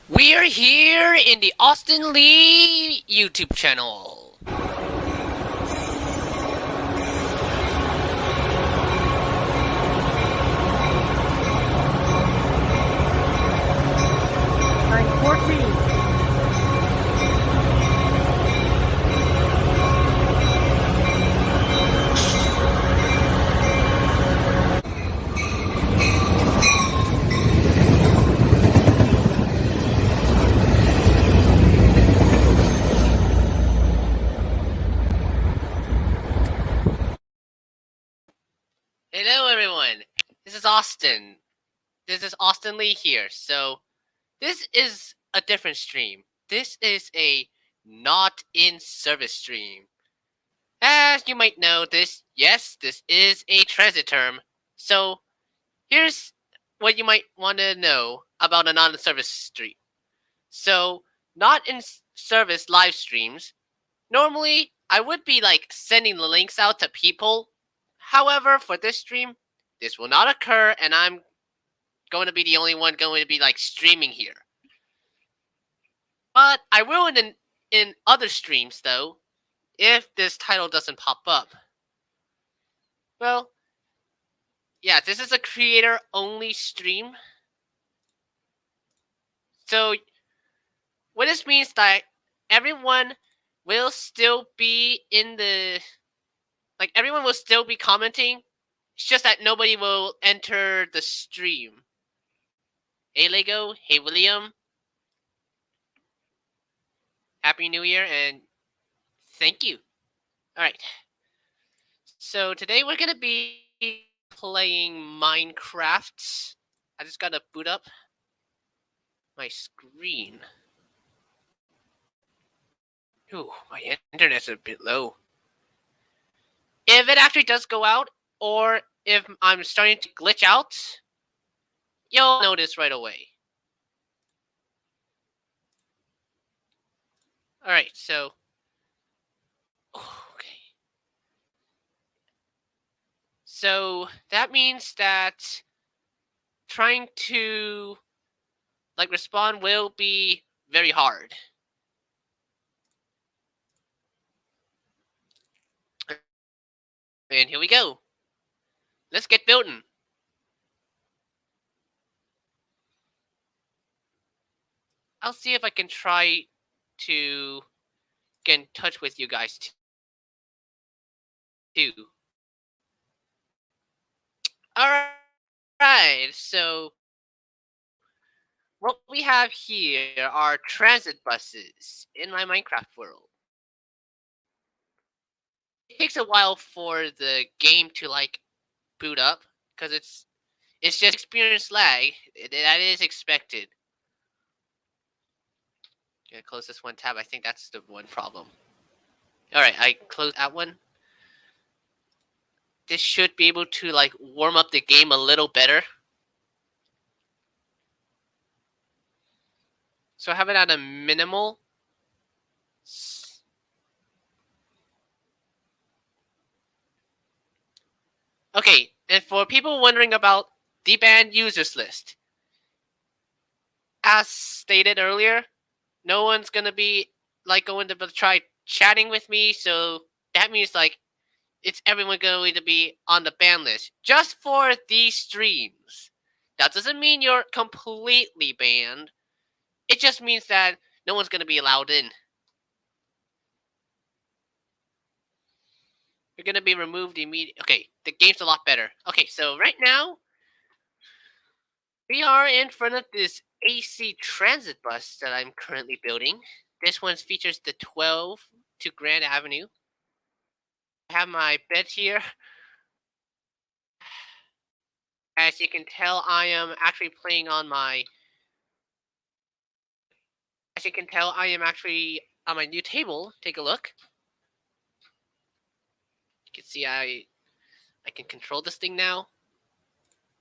We are here in the Austin Lee YouTube channel. Hello everyone, this is Austin. This is Austin Lee here. So this is a different stream. This is a not in service stream. As you might know, this is a transit term. So here's what you might want to know about a not in service stream. So not in service live streams, normally I would be like sending the links out to people. However, for this stream, this will not occur, and I'm going to be the only one going to be like streaming here. But I will in other streams though, if this title doesn't pop up. Well, yeah, this is a creator only stream. So what this means that everyone will still be in the everyone will still be commenting. It's just that nobody will enter the stream. Hey Lego, hey William. Happy New Year and thank you. Alright. So today we're gonna be playing Minecraft. I just gotta boot up my screen. Ooh, my internet's a bit low. If it actually does go out, or if I'm starting to glitch out, you'll notice right away. Alright, so... okay. So that means that trying to respond will be very hard. And here we go. Let's get building. I'll see if I can try to get in touch with you guys too. Alright, so what we have here are transit buses in my Minecraft world. It takes a while for the game to boot up because it's just experience lag. That is expected. Gonna close this one tab. I think that's the one problem. Alright, I closed that one. This should be able to warm up the game a little better. So I have it at a minimal. Okay, and for people wondering about the banned users list, as stated earlier, no one's gonna be going to try chatting with me, so that means it's everyone going to be on the ban list just for these streams. That doesn't mean you're completely banned. It just means that no one's gonna be allowed in. You're gonna be removed immediately. Okay, the game's a lot better. Okay, so right now we are in front of this AC transit bus that I'm currently building. This one features the 12 to Grand Avenue. I have my bed here. As you can tell, I am actually playing on my... As you can tell, I am actually on my new table. Take a look. You can see I can control this thing now.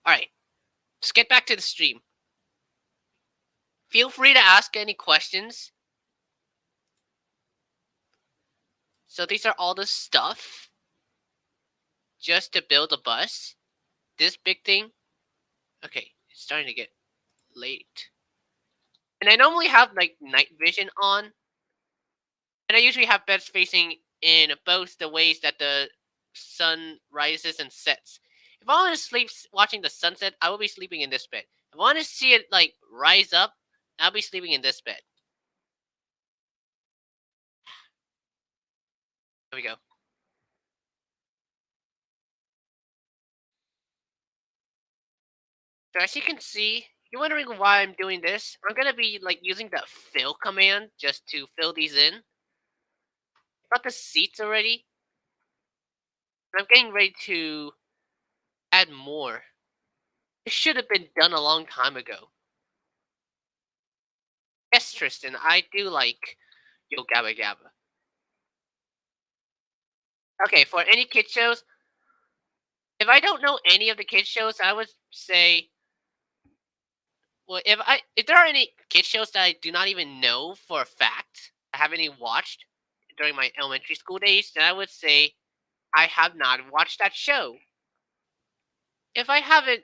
Alright, let's get back to the stream. Feel free to ask any questions. So these are all the stuff just to build a bus. This big thing. Okay, it's starting to get late. And I normally have like night vision on, and I usually have beds facing in both the ways that the sun rises and sets. If I want to sleep watching the sunset, I will be sleeping in this bed. If I want to see it like rise up, I'll be sleeping in this bed. There we go. So as you can see, you're wondering why I'm doing this. I'm gonna be like using the fill command just to fill these in. Got the seats already. And I'm getting ready to add more. It should have been done a long time ago. Yes, Tristan, I do like Yo Gabba Gabba. Okay, for any kid shows, if I don't know any of the kid shows, I would say, well, if there are any kid shows that I do not even know for a fact, I haven't even watched during my elementary school days, then I would say I have not watched that show. If I haven't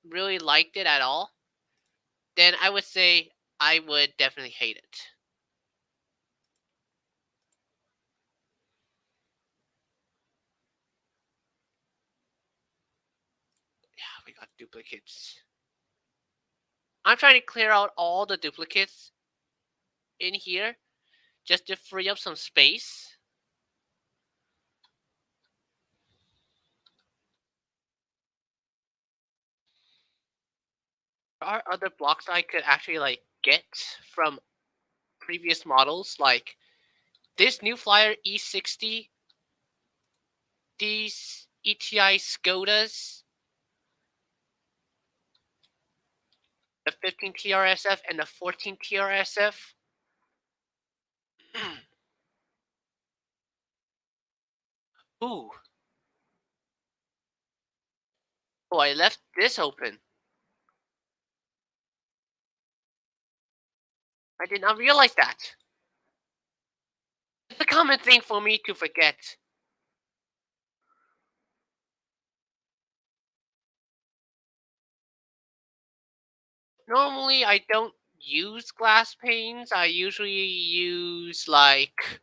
really liked it at all, then I would say I would definitely hate it. Yeah, we got duplicates. I'm trying to clear out all the duplicates in here just to free up some space. There are other blocks I could actually like get from previous models, like this new flyer E60, these ETI Skodas, the 15 TRSF and the 14 TRSF. Ooh. Oh, I left this open. I did not realize that. It's a common thing for me to forget. Normally, I don't use glass panes. I usually use like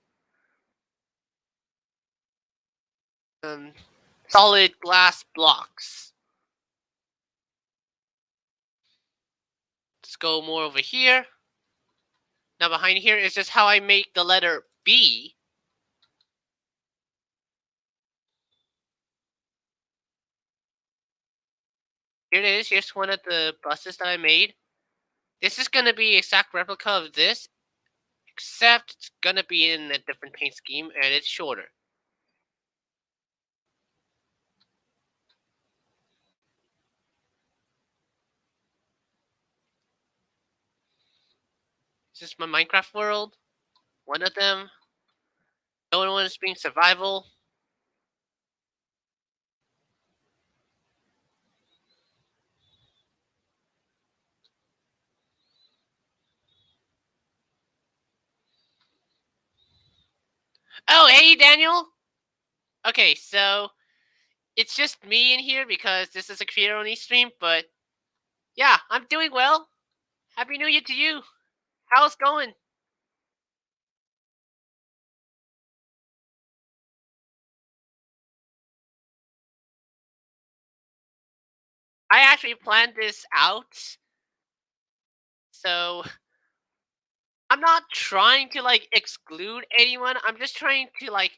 um, solid glass blocks. Let's go more over here. Now behind here is just how I make the letter B. Here it is. Here's one of the buses that I made. This is going to be exact replica of this, except it's going to be in a different paint scheme and it's shorter. This is my Minecraft world. One of them. The other one is being survival. Oh, hey, Daniel. Okay, so it's just me in here because this is a creator-only stream, but yeah, I'm doing well. Happy New Year to you. How's it going? I actually planned this out, so I'm not trying to like exclude anyone. I'm just trying to like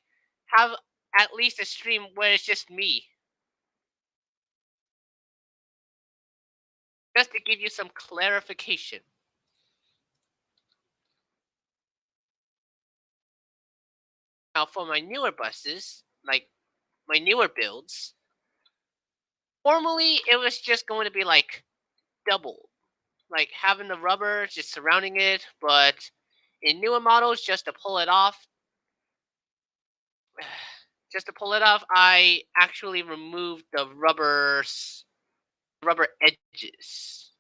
have at least a stream where it's just me, just to give you some clarification. Now, for my newer buses, like my newer builds, formally it was just going to be like double, like having the rubber just surrounding it, but in newer models, just to pull it off, I actually removed the rubber edges.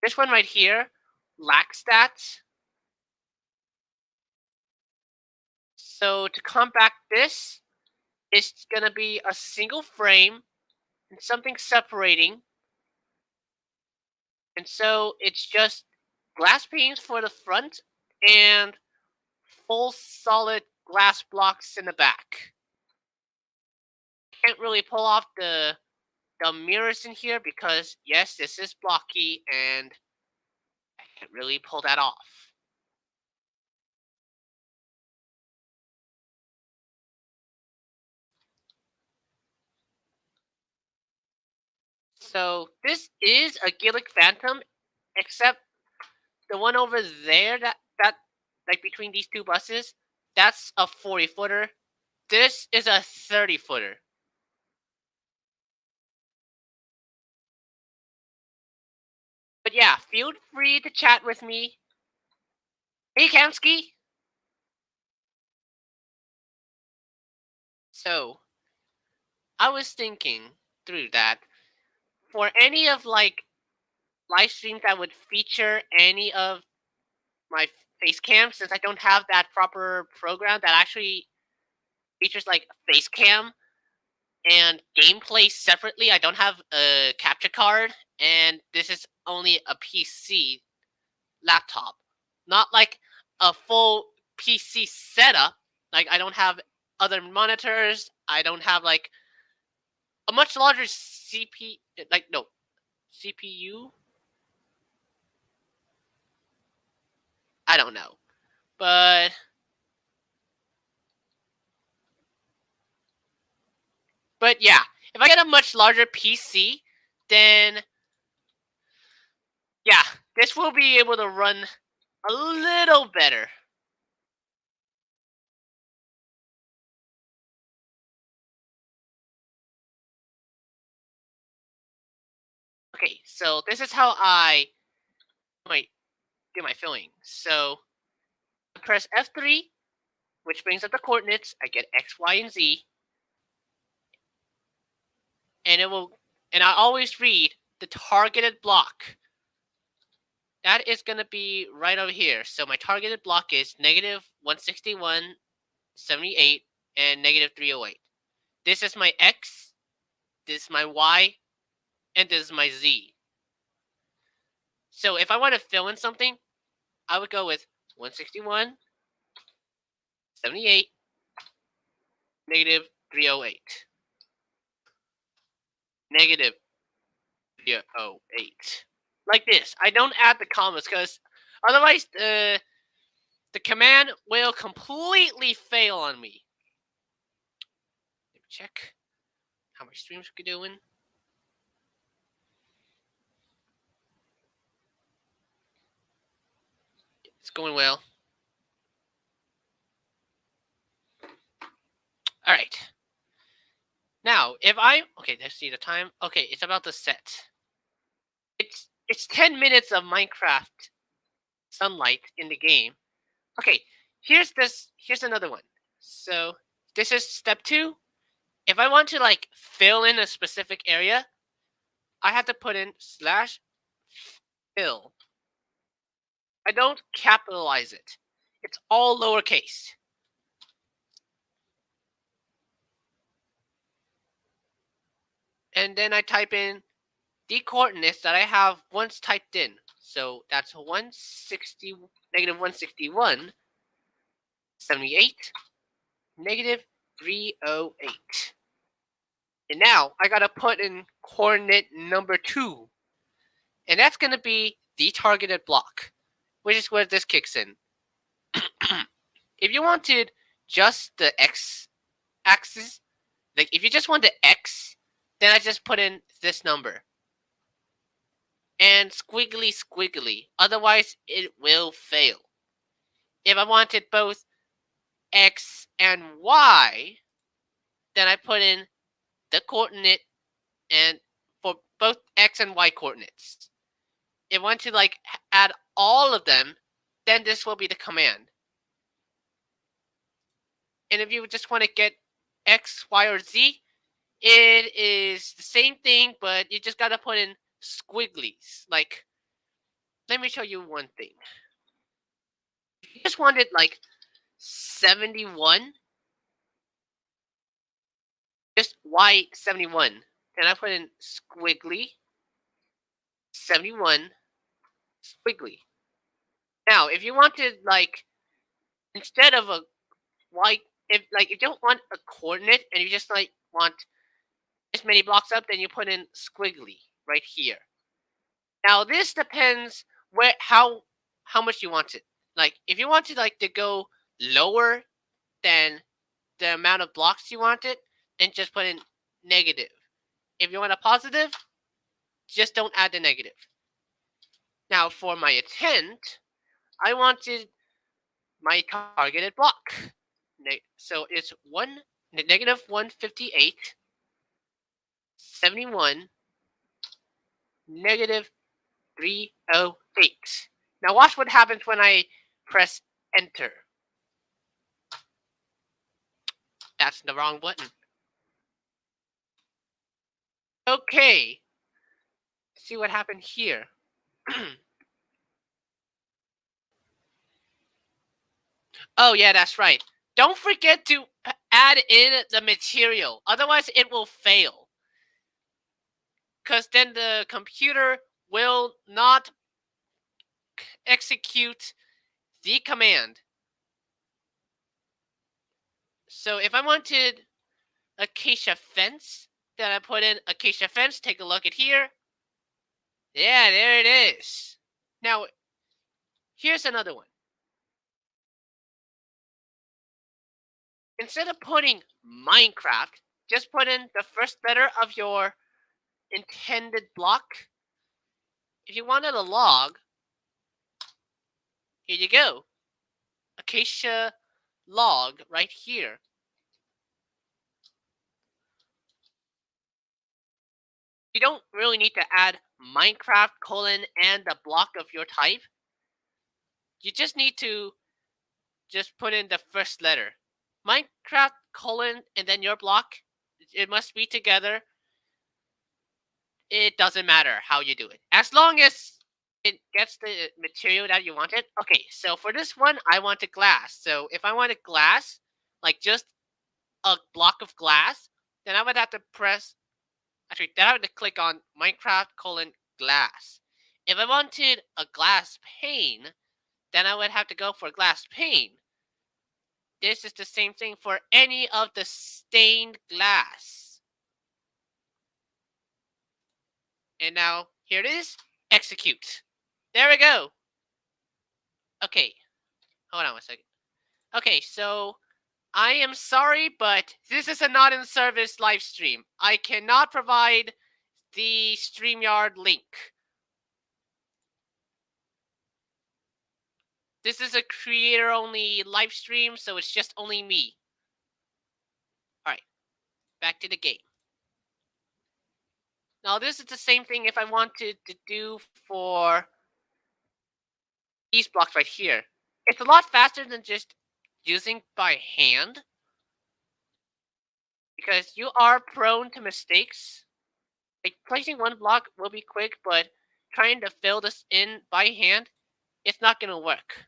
This one right here lacks that. So to combat this, it's gonna be a single frame and something separating. And so it's just glass panes for the front and full solid glass blocks in the back. Can't really pull off the mirrors in here because yes, this is blocky and I can't really pull that off. So this is a Gillick Phantom, except the one over there that like between these two buses, that's a 40-footer. This is a 30-footer. But yeah, feel free to chat with me. Hey Kamsky! So I was thinking through that for any of like live streams that would feature any of my face cam, since I don't have that proper program that actually features like face cam and gameplay separately. I don't have a capture card, and this is only a PC laptop, not like a full PC setup. Like I don't have other monitors. I don't have like a much larger CPU. I don't know, but yeah, if I get a much larger PC, then yeah, this will be able to run a little better. Okay, so this is how I do my filling. So I press F3, which brings up the coordinates. I get X, Y, and Z, and I always read the targeted block. That is going to be right over here. So my targeted block is negative 161.78 and negative 308. This is my X, this is my Y, and this is my Z. So if I want to fill in something, I would go with 161.78, negative 308. Negative 308. Like this. I don't add the commas because otherwise the command will completely fail on me. Let me check how many streams we're doing. It's going well. All right. Now, if okay, let's see the time. Okay, it's about to set. It's 10 minutes of Minecraft sunlight in the game. Okay, here's another one. So this is step 2. If I want to like fill in a specific area, I have to put in /fill. I don't capitalize it. It's all lowercase. And then I type in the coordinates that I have once typed in. So that's negative 161.78, negative 308. And now I gotta put in coordinate number 2. And that's gonna be the targeted block, which is where this kicks in. If you wanted just the X axis, like if you just want the X, then I just put in this number. And squiggly. Otherwise, it will fail. If I wanted both X and Y, then I put in the coordinate and for both X and Y coordinates. If I want to like add all of them, then this will be the command. And if you just want to get X, Y, or Z, it is the same thing, but you just gotta put in squigglies. Like, let me show you one thing. If you just wanted like 71, just Y71. Then I put in squiggly 71 squiggly. Now, if you wanted like instead of a like if you don't want a coordinate and you just like want this many blocks up, then you put in squiggly right here. Now this depends where how much you want it. Like if you want it like to go lower than the amount of blocks you want it, then just put in negative. If you want a positive, just don't add the negative. Now for my intent, I wanted my targeted block. So it's negative 158, 71, negative 308. Now watch what happens when I press enter. That's the wrong button. Okay, see what happened here. Oh yeah, that's right. Don't forget to add in the material, otherwise it will fail. Because then the computer will not execute the command. So if I wanted acacia fence, then I put in acacia fence. Take a look at here. Yeah, there it is. Now, here's another one. Instead of putting Minecraft, just put in the first letter of your intended block. If you wanted a log, here you go. Acacia log right here. You don't really need to add Minecraft colon and the block of your type. You just need to just put in the first letter. Minecraft colon and then your block. It must be together. It doesn't matter how you do it. As long as it gets the material that you wanted. Okay, so for this one, I wanted glass. So if I wanted glass, like just a block of glass, then I would have to press, actually, then I would have to click on Minecraft colon glass. If I wanted a glass pane, then I would have to go for glass pane. This is the same thing for any of the stained glass. And now, here it is. Execute. There we go. Okay. Hold on one second. Okay, so I am sorry, but this is a not in service live stream. I cannot provide the StreamYard link. This is a creator only live stream, so it's just only me. Alright, back to the game. Now this is the same thing if I wanted to do for these blocks right here. It's a lot faster than just using by hand, because you are prone to mistakes. Like placing one block will be quick, but trying to fill this in by hand, it's not gonna work.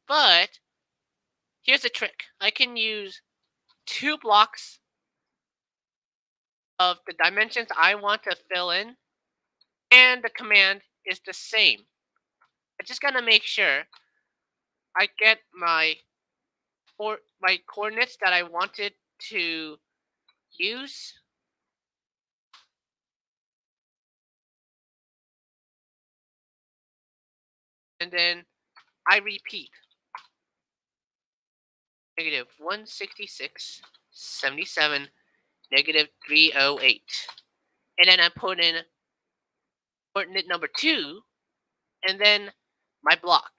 But here's the trick. I can use 2 blocks of the dimensions I want to fill in, and the command is the same. I just gotta make sure I get my coordinates that I wanted to use. And then I repeat. Negative 166, 77, negative 308. And then I put in coordinate number 2, and then my block.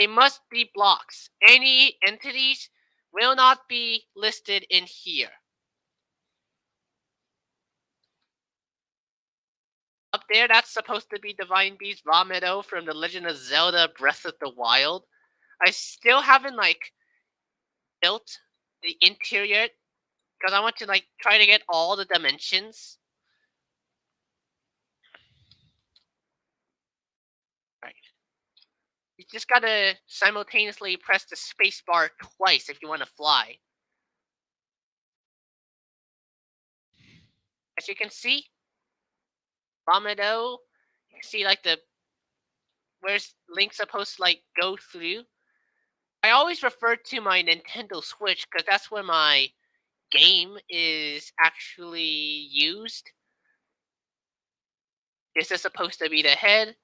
They must be blocks. Any entities will not be listed in here. Up there, that's supposed to be Divine Beast Raw Meadow from The Legend of Zelda Breath of the Wild. I still haven't, like, built the interior because I want to, like, try to get all the dimensions. Right. You just gotta simultaneously press the spacebar twice if you want to fly. As you can see, Raw Meadow, you can see, like, the where's links supposed to like go through. I always refer to my Nintendo Switch because that's where my game is actually used. This is supposed to be the head.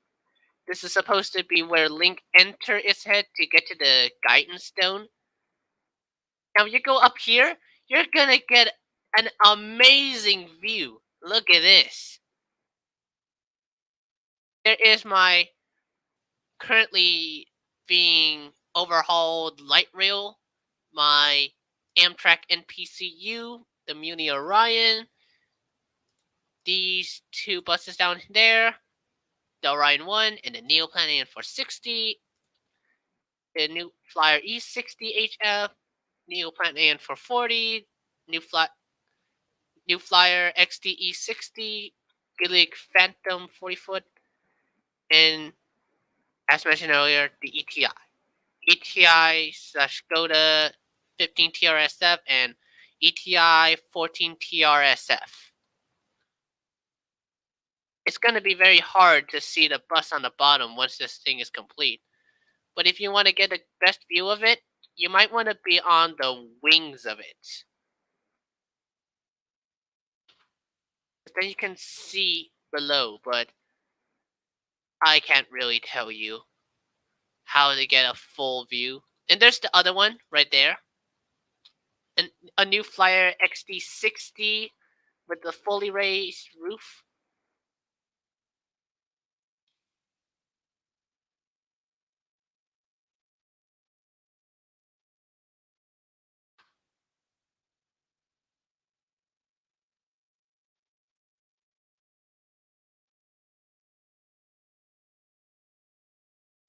This is supposed to be where Link enter its head to get to the guidance stone. Now you go up here, you're gonna get an amazing view. Look at this. There is my currently being overhauled light rail, my Amtrak NPCU, the Muni Orion, these two buses down there, the Orion 1 and the Neoplan AN460, the New Flyer E60HF, Neoplan AN440, New Flyer XDE60, Gillig Phantom 40 foot, and as mentioned earlier, the ETI. ETI/Skoda 15 TRSF and ETI 14 TRSF. It's going to be very hard to see the bus on the bottom once this thing is complete. But if you want to get the best view of it, you might want to be on the wings of it. Then you can see below, but I can't really tell you how to get a full view. And there's the other one right there. And a New Flyer XD60 with the fully raised roof.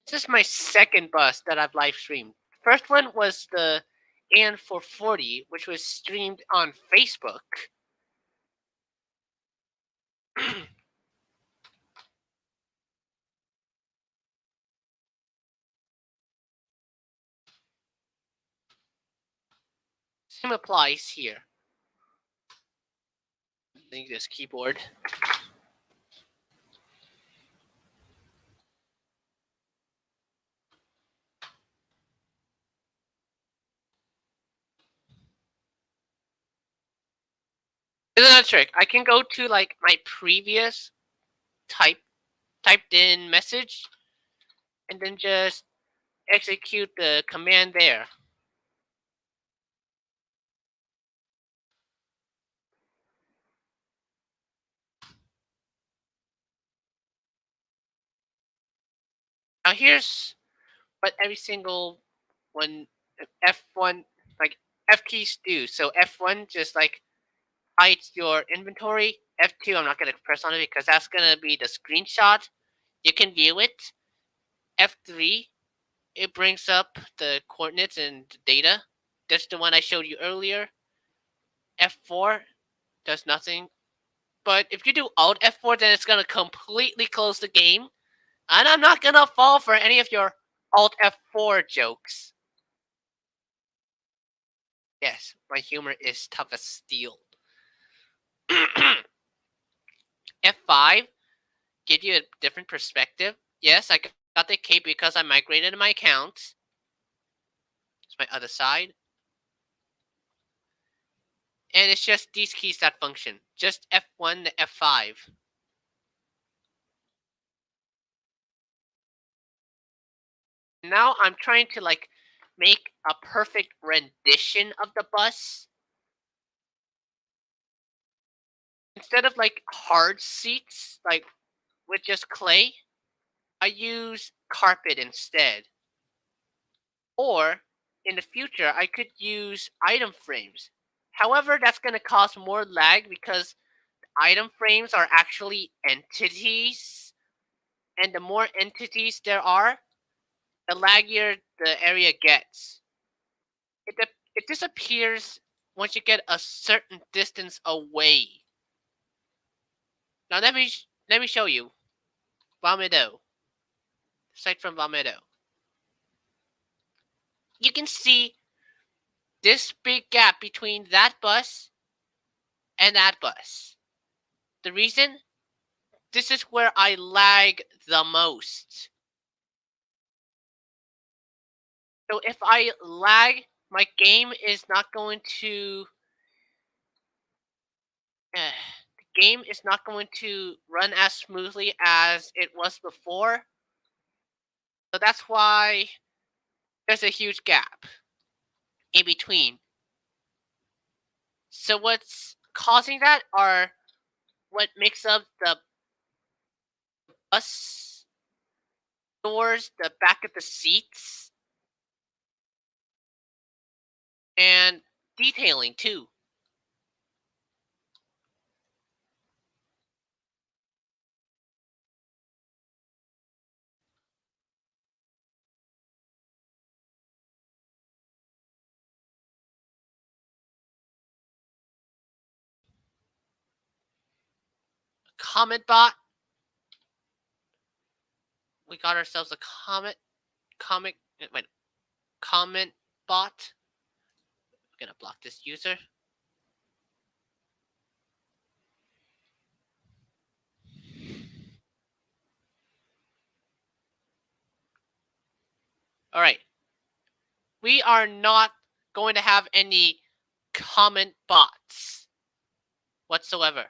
This is my second bus that I've live streamed. First one was the AN440, which was streamed on Facebook. Same applies here. I think this keyboard. Here's another trick. I can go to like my previous typed in message and then just execute the command there. Now here's what every single one F1 like F keys do. So F1 just like hides your inventory. F2 I'm not gonna press on it because that's gonna be the screenshot. You can view it. F3 it brings up the coordinates and data. That's the one I showed you earlier. F4 does nothing. But if you do Alt F4, then it's gonna completely close the game. And I'm not gonna fall for any of your Alt F4 jokes. Yes, my humor is tough as steel. F5 gives you a different perspective. Yes, I got the cape because I migrated my account. It's my other side. And it's just these keys that function. Just F1 to F5. Now I'm trying to like make a perfect rendition of the bus. Instead of like hard seats, like with just clay, I use carpet instead. Or in the future, I could use item frames. However, that's going to cause more lag because item frames are actually entities. And the more entities there are, the laggier the area gets. It disappears once you get a certain distance away. Now let me show you. Valmedo. Site from Valmedo. You can see this big gap between that bus and that bus. The reason? This is where I lag the most. So if I lag, my game is not going to the game is not going to run as smoothly as it was before. So that's why there's a huge gap in between. So what's causing that are what makes up the bus doors, the back of the seats, and detailing too. Comment bot. We got ourselves a comment bot. I'm gonna block this user. All right. We are not going to have any comment bots whatsoever.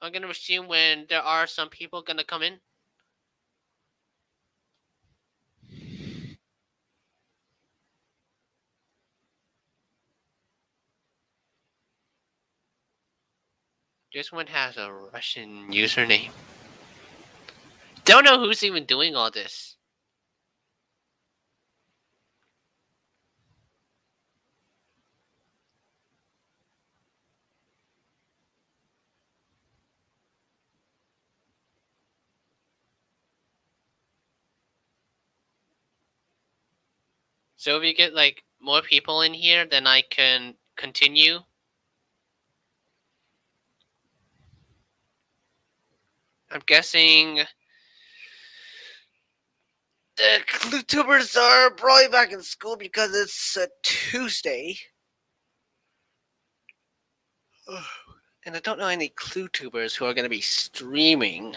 I'm going to assume when there are some people going to come in. This one has a Russian username. Don't know who's even doing all this. So if you get like more people in here, then I can continue. I'm guessing the YouTubers are probably back in school because it's a Tuesday. And I don't know any ClueTubers who are going to be streaming.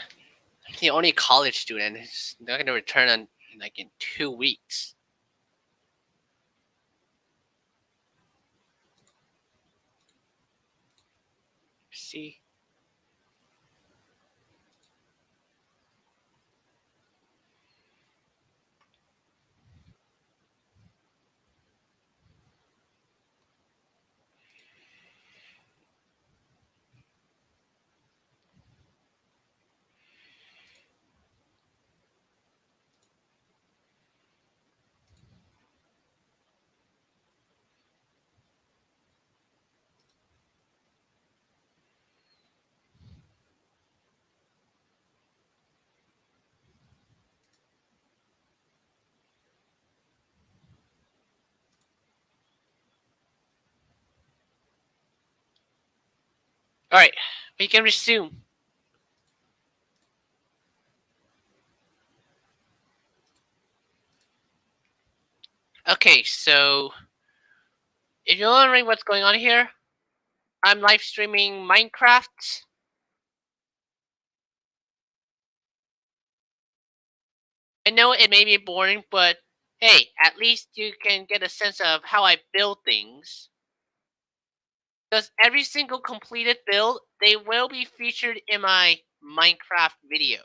The only college student is not going to return on like in 2 weeks. See. All right, we can resume. Okay, so if you're wondering what's going on here, I'm live streaming Minecraft. I know it may be boring, but hey, at least you can get a sense of how I build things. Because every single completed build, they will be featured in my Minecraft video.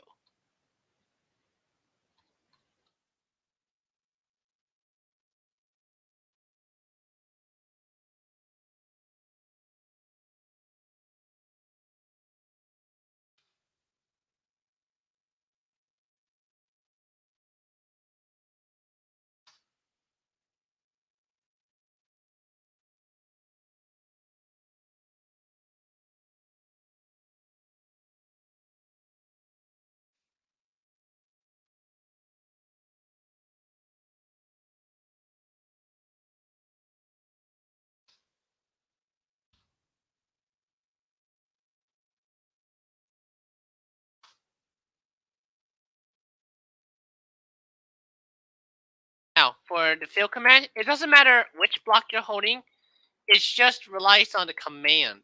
Now, for the fill command, it doesn't matter which block you're holding. it just relies on the command.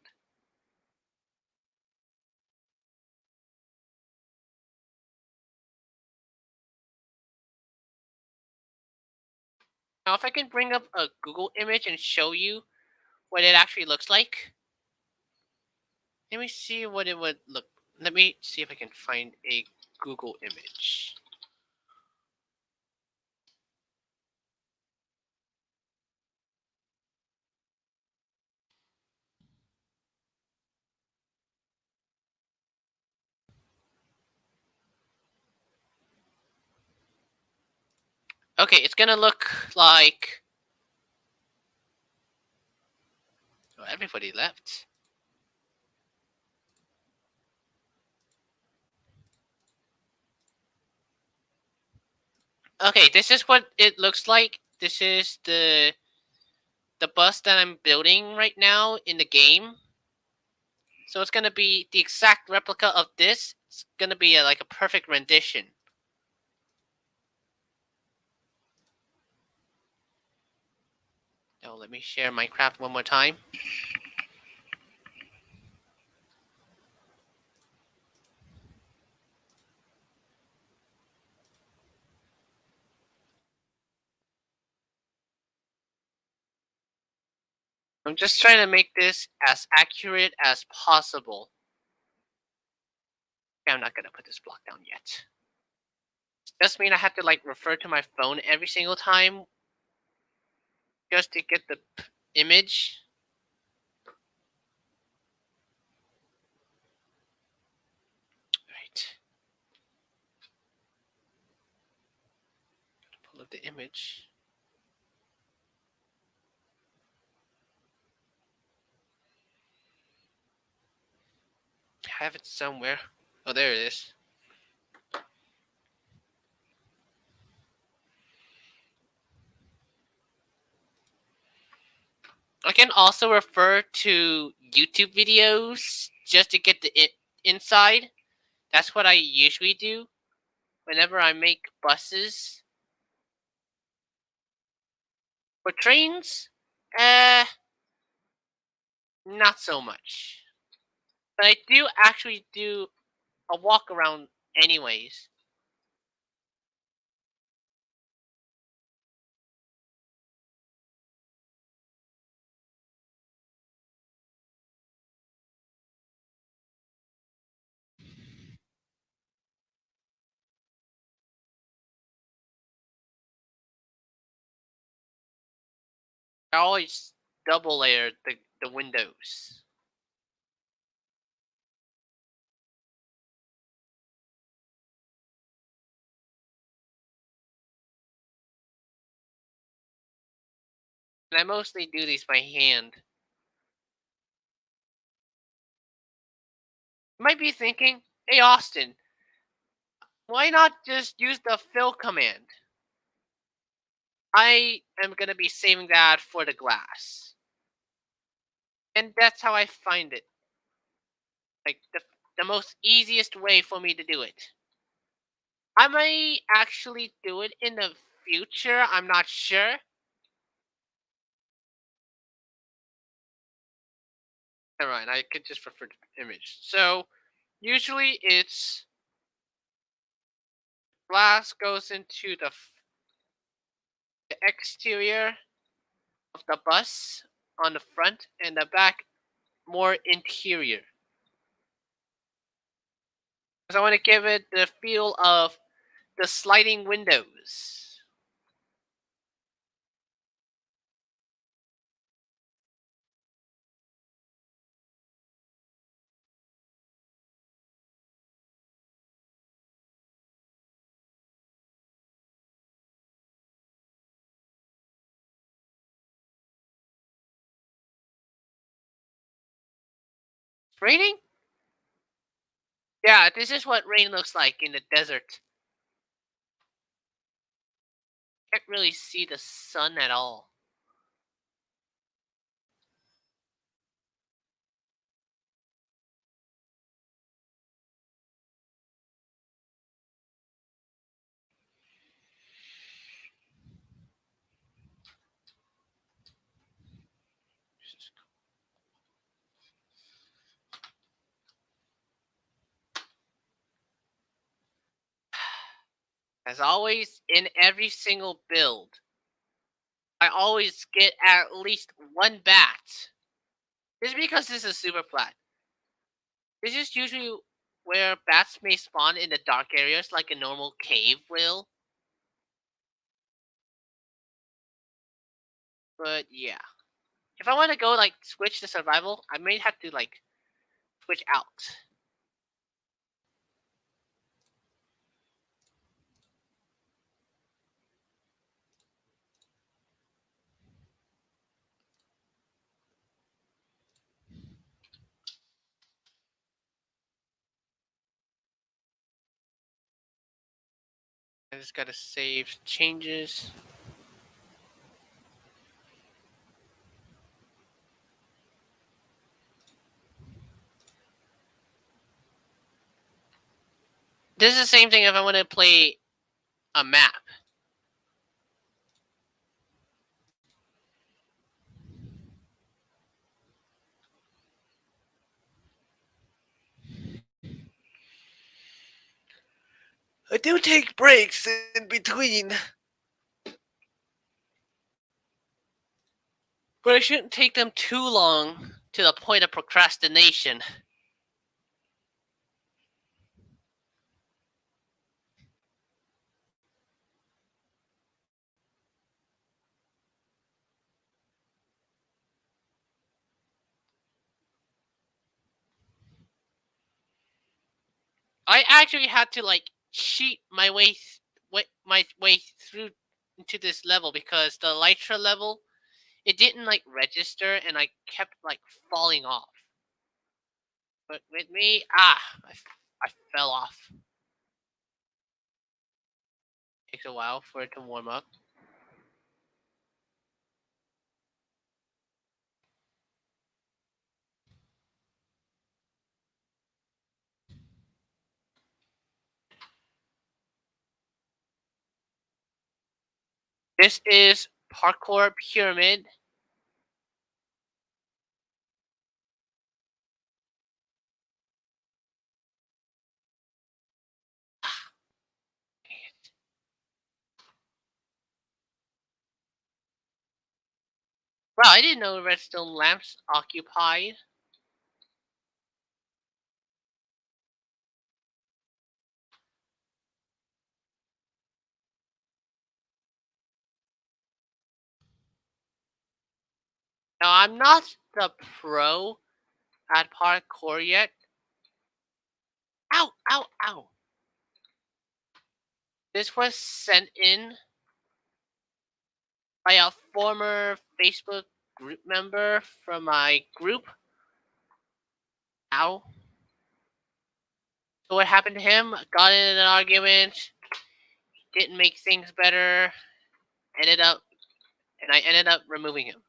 Now, if I can bring up a Google image and show you what it actually looks like. Let me see what it would look. Let me see if I can find a Google image. Okay, it's gonna look like... Oh, everybody left. Okay, this is what it looks like. This is the bus that I'm building right now in the game. So it's gonna be the exact replica of this. It's gonna be like a perfect rendition. Now let me share Minecraft one more time. I'm just trying to make this as accurate as possible. Okay, I'm not gonna put this block down yet. Does this mean I have to like refer to my phone every single time just to get the image? Right. Pull up the image. I have it somewhere. Oh, there it is. I can also refer to YouTube videos just to get the inside. That's what I usually do whenever I make buses. For trains, not so much. But I do actually do a walk around anyways. I always double layer the windows. And I mostly do these by hand. You might be thinking, hey Austin, why not just use the fill command? I am going to be saving that for the glass. And that's how I find it. Like the most easiest way for me to do it. I may actually do it in the future, I'm not sure. Alright, I could just refer to the image. So usually it's glass goes into the exterior of the bus on the front, and the back more interior. Because I want to give it the feel of the sliding windows. Raining? Yeah, this is what rain looks like in the desert. Can't really see the sun at all. As always, in every single build, I always get at least one bat. This is because this is super flat. This is usually where bats may spawn in the dark areas like a normal cave will. But yeah. If I want to go like switch to survival, I may have to like switch out. I just gotta save changes. This is the same thing if I want to play a map. I do take breaks in between. But I shouldn't take them too long to the point of procrastination. I actually had to like cheat my way through into this level because the Elytra level it didn't like register and I kept like falling off. But with me, I fell off. Takes a while for it to warm up. This is Parkour Pyramid. Wow, I didn't know redstone lamps occupied. Now I'm not the pro at parkour yet. Ow, ow, ow. This was sent in by a former Facebook group member from my group. Ow. So what happened to him? Got in an argument, didn't make things better, I ended up removing him.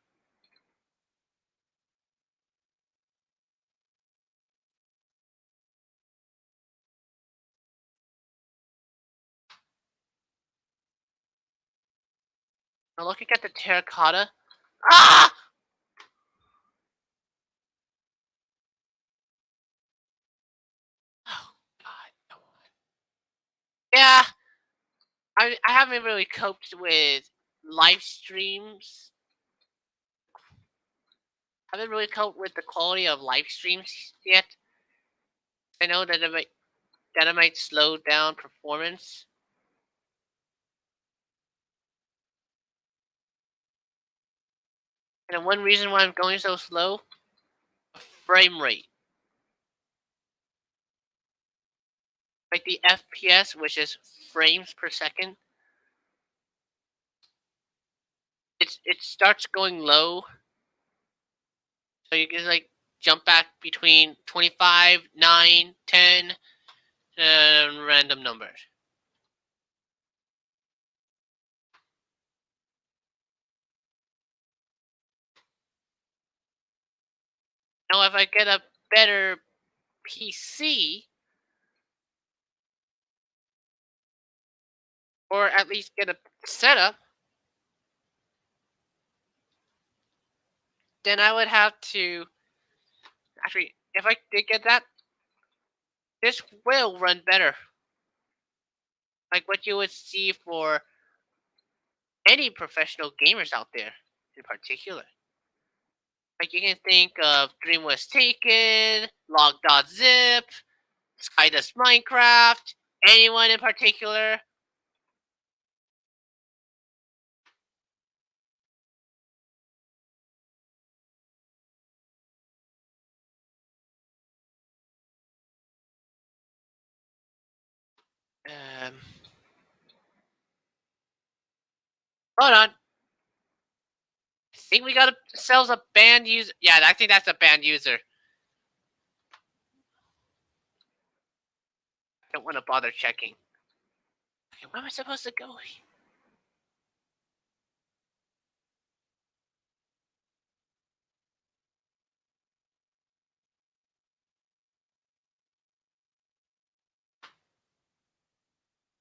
Now looking at the terracotta. Ah! Oh god, come on. Yeah, I haven't really coped with live streams. I haven't really coped with the quality of live streams yet. I know that it might slow down performance. And one reason why I'm going so slow, frame rate. Like the FPS, which is frames per second, it starts going low. So you can like jump back between 25, 9, 10, and random numbers. Now if I get a better PC, or at least get a setup, then I would have to actually, if I did get that, this will run better. like what you would see for any professional gamers out there in particular. Like you can think of Dream Was Taken, Log.zip, Skydust Minecraft, anyone in particular. Um, Hold on. I think we got ourselves a banned user. Yeah, I think that's a banned user. I don't want to bother checking. Okay, where am I supposed to go?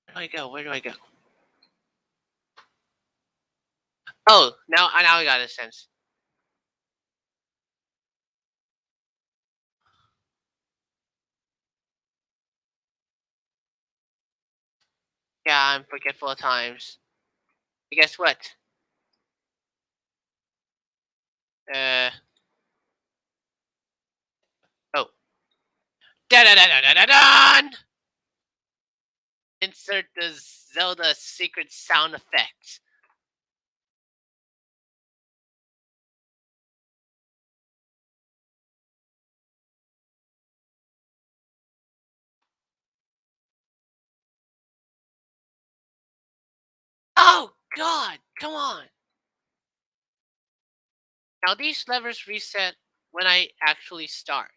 Where do I go? Where do I go? Oh, now I got a sense. Yeah, I'm forgetful at times. But guess what? Uh oh. Da da da da da da da! Insert the Zelda secret sound effect. Oh God! Come on. Now these levers reset when I actually start.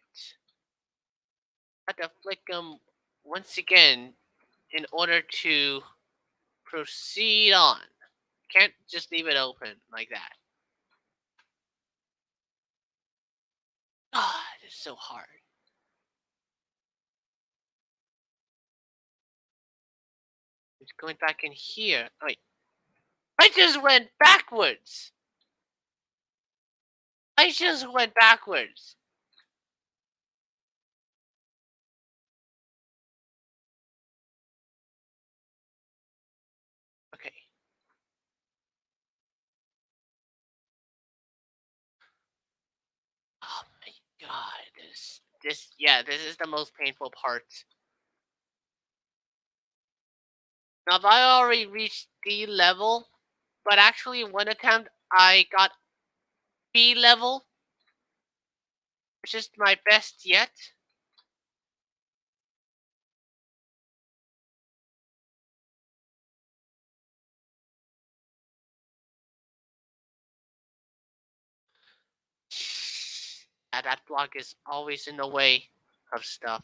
I have to flick them once again in order to proceed on. Can't just leave it open like that. God, it's so hard. It's going back in here. Oh, wait. I just went backwards. I just went backwards. Okay. Oh my God. This is the most painful part. Now, if I already reached D level, but actually one attempt I got B level, which is my best yet. Yeah, that block is always in the way of stuff.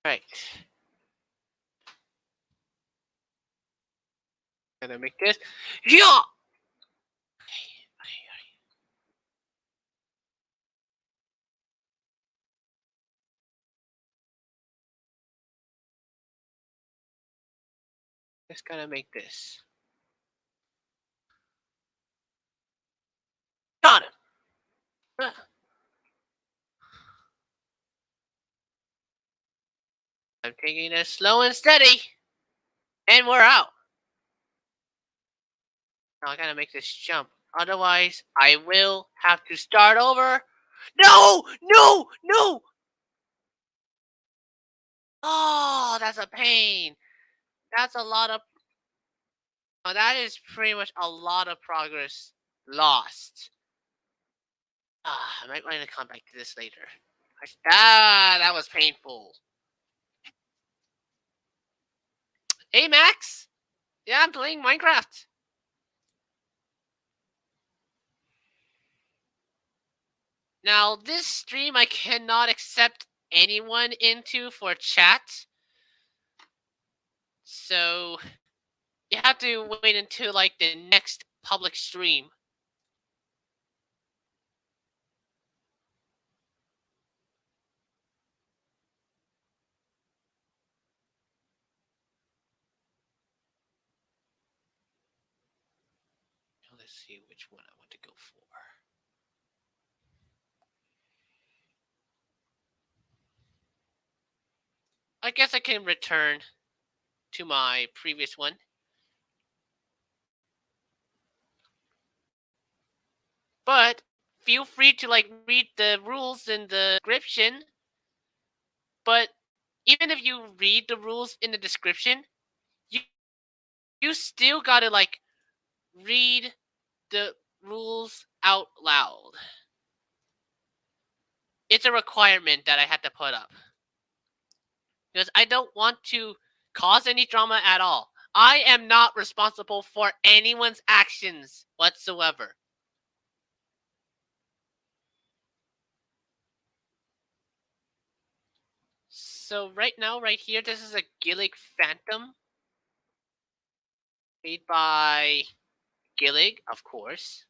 Right. Gonna make this. Yeah! Just gotta make this. Got him! I'm taking it slow and steady. And we're out. Now I gotta make this jump. Otherwise, I will have to start over. No! No! No! Oh, that's a pain. That's a lot of. Oh, that is pretty much a lot of progress lost. I might want to come back to this later. That was painful. Hey, Max. Yeah, I'm playing Minecraft. Now, this stream I cannot accept anyone into for chat. So, you have to wait until like the next public stream. let's see which one I want to go for. I guess I can return to my previous one. But feel free to like read the rules in the description. But even if you read the rules in the description, you you still gotta like read the rules out loud. It's a requirement that I had to put up. Because I don't want to cause any drama at all. I am not responsible for anyone's actions whatsoever. So right now, right here, this is a Gillig Phantom. Made by Gillig, of course.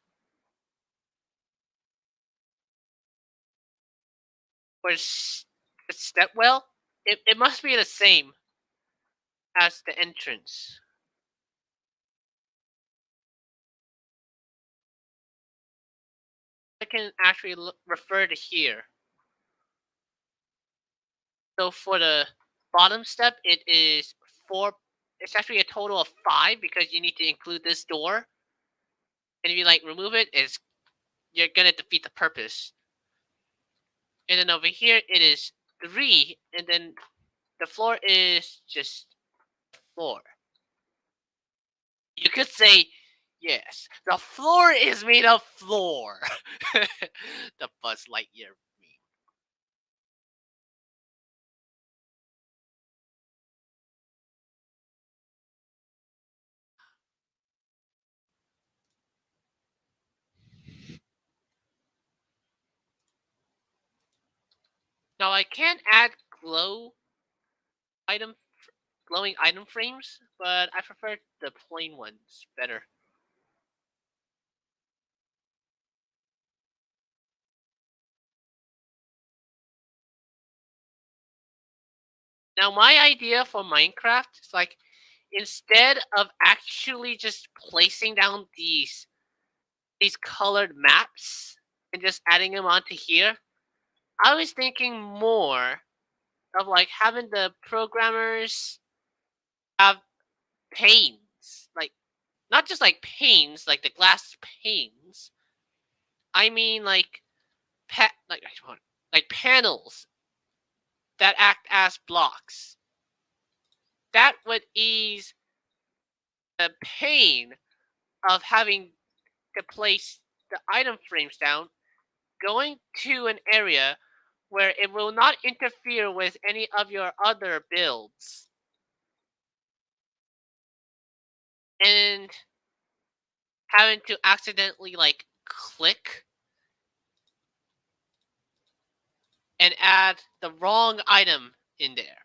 Or Stepwell? It must be the same as the entrance. I can actually refer to here. So for the bottom step, it is 4. It's actually a total of 5 because you need to include this door. And if you like remove it, you're gonna defeat the purpose. And then over here, it is 3, and then the floor is just floor. You could say, yes, the floor is made of floor. The Buzz Lightyear meme. Now I can add item, glowing item frames, but I prefer the plain ones better. Now my idea for Minecraft is like, instead of actually just placing down these colored maps and just adding them onto here, I was thinking more of like having the programmers have panes, like not just like panes, like the glass panes. I mean like like panels that act as blocks. That would ease the pain of having to place the item frames down, going to an area where it will not interfere with any of your other builds. And having to accidentally like click and add the wrong item in there.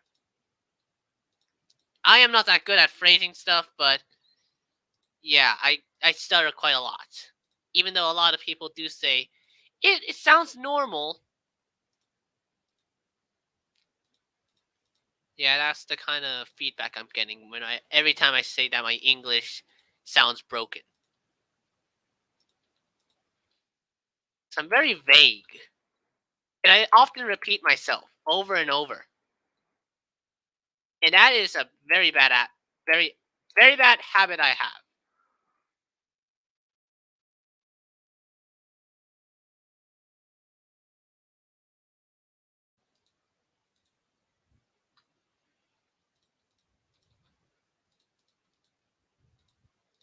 I am not that good at phrasing stuff, but yeah, I stutter quite a lot. Even though a lot of people do say it sounds normal. Yeah, that's the kind of feedback I'm getting when every time I say that my English sounds broken. So I'm very vague. And I often repeat myself over and over. And that is a very bad very bad habit I have.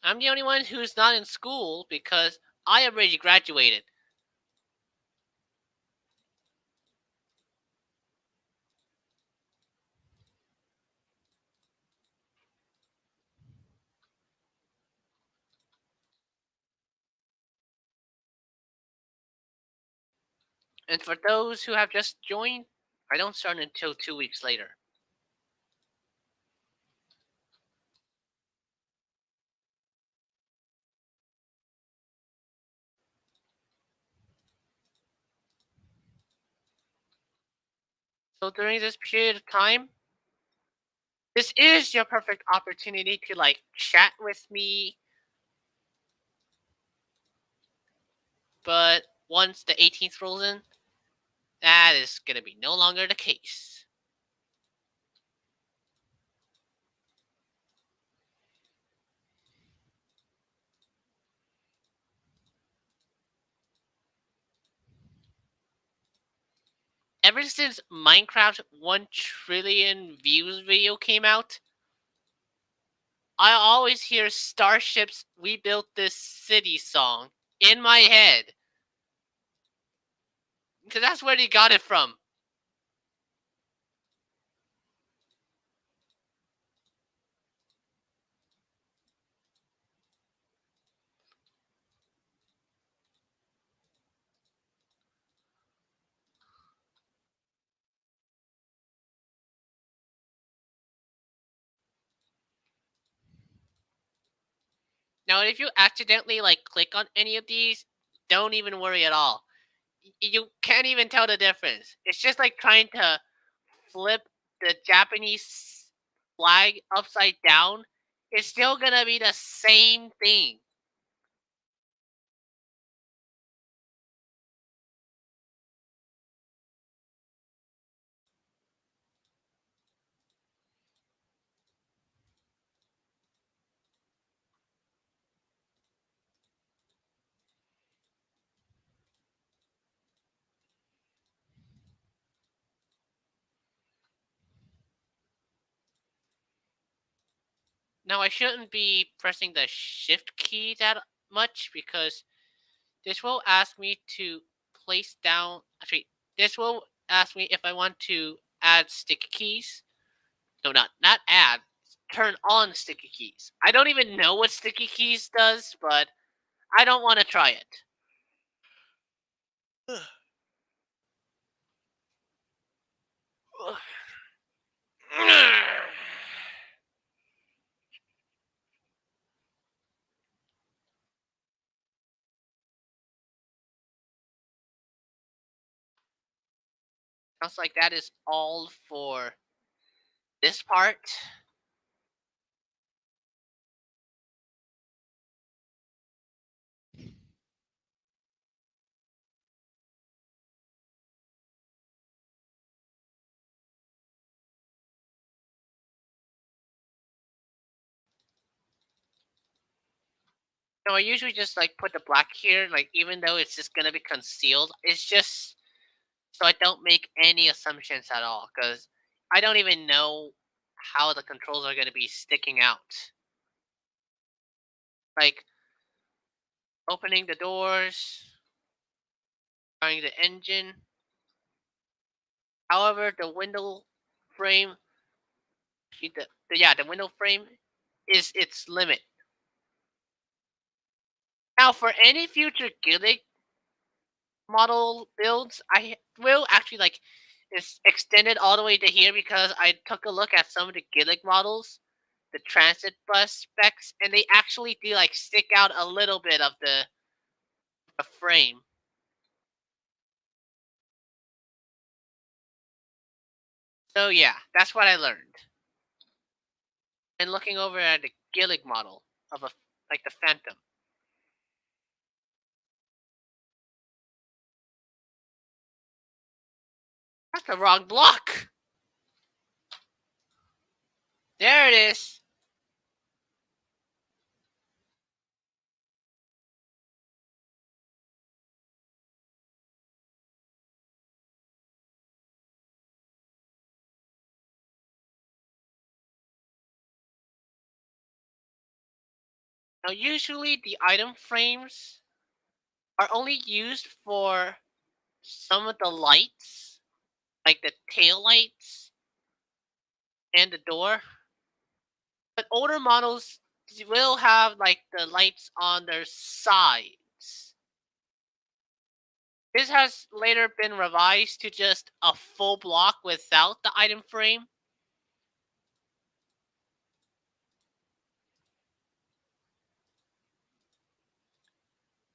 I'm the only one who's not in school because I already graduated. And for those who have just joined, I don't start until 2 weeks later. So during this period of time, this is your perfect opportunity to like chat with me, But once the 18th rolls in, that is going to be no longer the case. Ever since Minecraft 1 trillion views video came out, I always hear Starship's We Built This City song in my head. Because that's where they got it from. Now, if you accidentally click on any of these, don't even worry at all. You can't even tell the difference. It's just like trying to flip the Japanese flag upside down. It's still gonna be the same thing. Now, I shouldn't be pressing the shift key that much because this will ask me to place down. Actually, this will ask me if I want to add sticky keys. No, not add. Turn on sticky keys. I don't even know what sticky keys does, but I don't want to try it. Sounds like that is all for this part. No, I usually just put the black here, even though it's just gonna be concealed. It's just so I don't make any assumptions at all, because I don't even know how the controls are gonna be sticking out. Like opening the doors, starting the engine. However, the window frame, the window frame is its limit. Now, for any future Gillig model builds, I will actually it's extended all the way to here because I took a look at some of the Gillig models, the transit bus specs, and they actually do stick out a little bit of the frame. So yeah, that's what I learned. And looking over at the Gillig model of the Phantom. That's the wrong block. There it is. Now, usually the item frames are only used for some of the lights, like the tail lights and the door. But older models will have the lights on their sides. This has later been revised to just a full block without the item frame.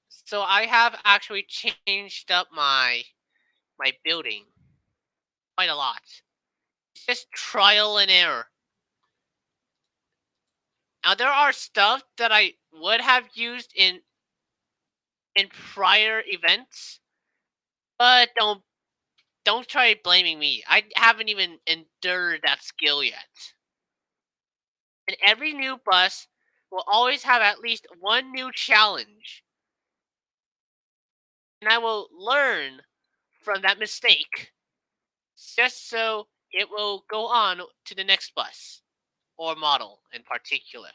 So I have actually changed up my building quite a lot. It's just trial and error. Now there are stuff that I would have used in in prior events, but don't try blaming me. I haven't even endured that skill yet. And every new bus will always have at least one new challenge. And I will learn from that mistake just so it will go on to the next bus or model in particular.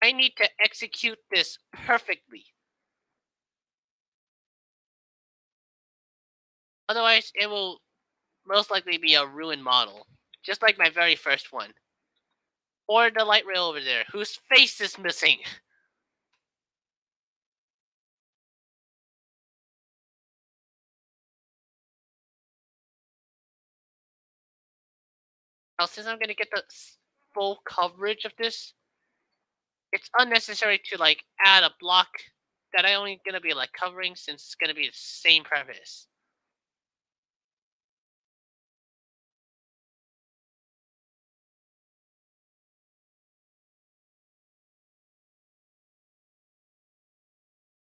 I need to execute this perfectly. Otherwise, it will most likely be a ruined model. Just like my very first one. Or the light rail over there, whose face is missing. Now, since I'm gonna get the full coverage of this, it's unnecessary to like add a block that I only gonna be like covering since it's gonna be the same preface.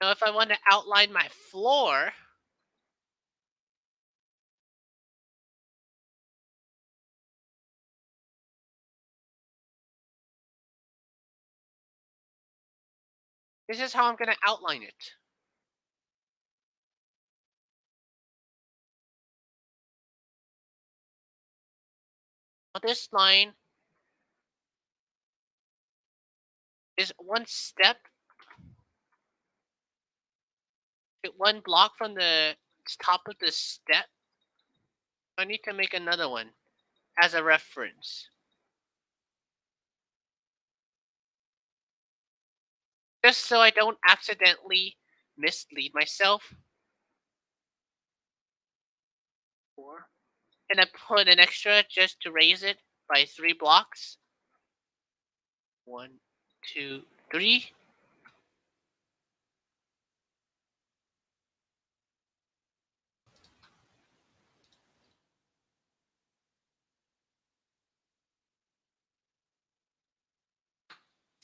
Now, if I want to outline my floor, this is how I'm gonna outline it. Now, this line is one step, one block from the top of the step. I need to make another one as a reference. Just so I don't accidentally mislead myself. And I put an extra just to raise it by 3 blocks. 1, 2, 3.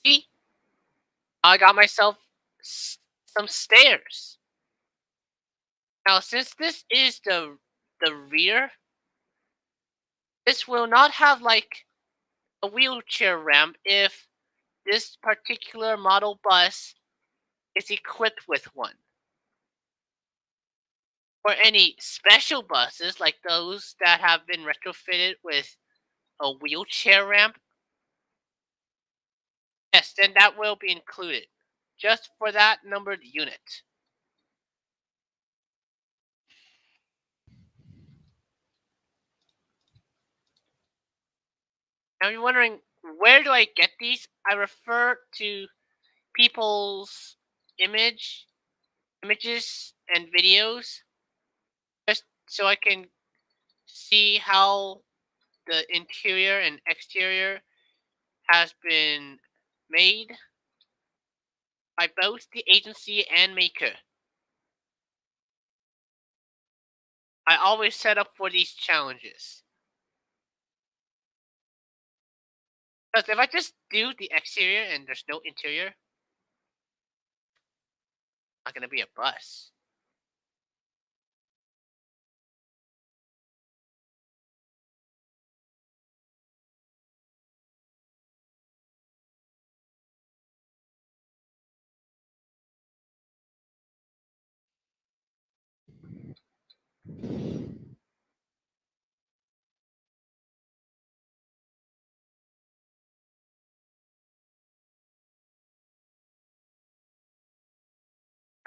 See? I got myself some stairs. Now, since this is the rear, this will not have like a wheelchair ramp if this particular model bus is equipped with one. For any special buses like those that have been retrofitted with a wheelchair ramp, yes, then that will be included. Just for that numbered unit. Now you're wondering, where do I get these? I refer to people's images and videos just so I can see how the interior and exterior has been made by both the agency and maker. I always set up for these challenges. Because if I just do the exterior and there's no interior, not gonna be a bus.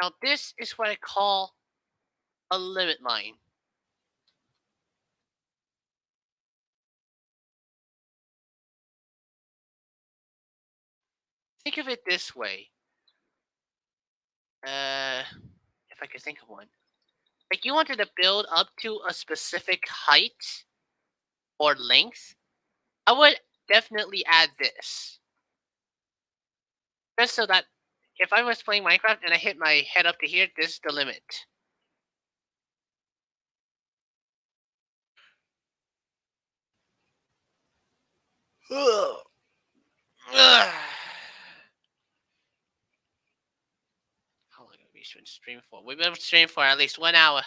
Now this is what I call a limit line. Think of it this way. If I could think of one. Like you wanted to build up to a specific height or length, I would definitely add this. Just so that if I was playing Minecraft and I hit my head up to here, this is the limit. Ugh. Ugh. How long have we been streaming for? We've been streaming for at least 1 hour.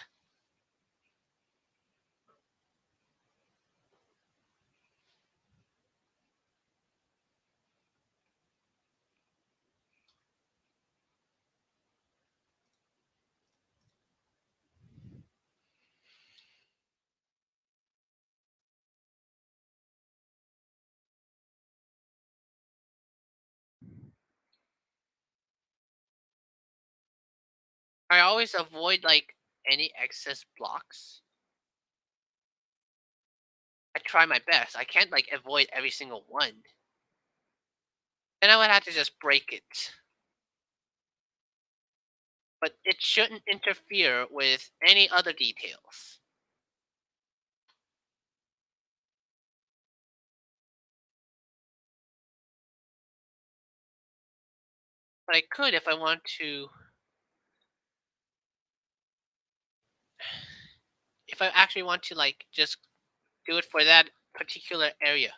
I always avoid like any excess blocks. I try my best. I can't like avoid every single one. Then I would have to just break it. But it shouldn't interfere with any other details. But I could if I want to. If I actually want to like just do it for that particular area.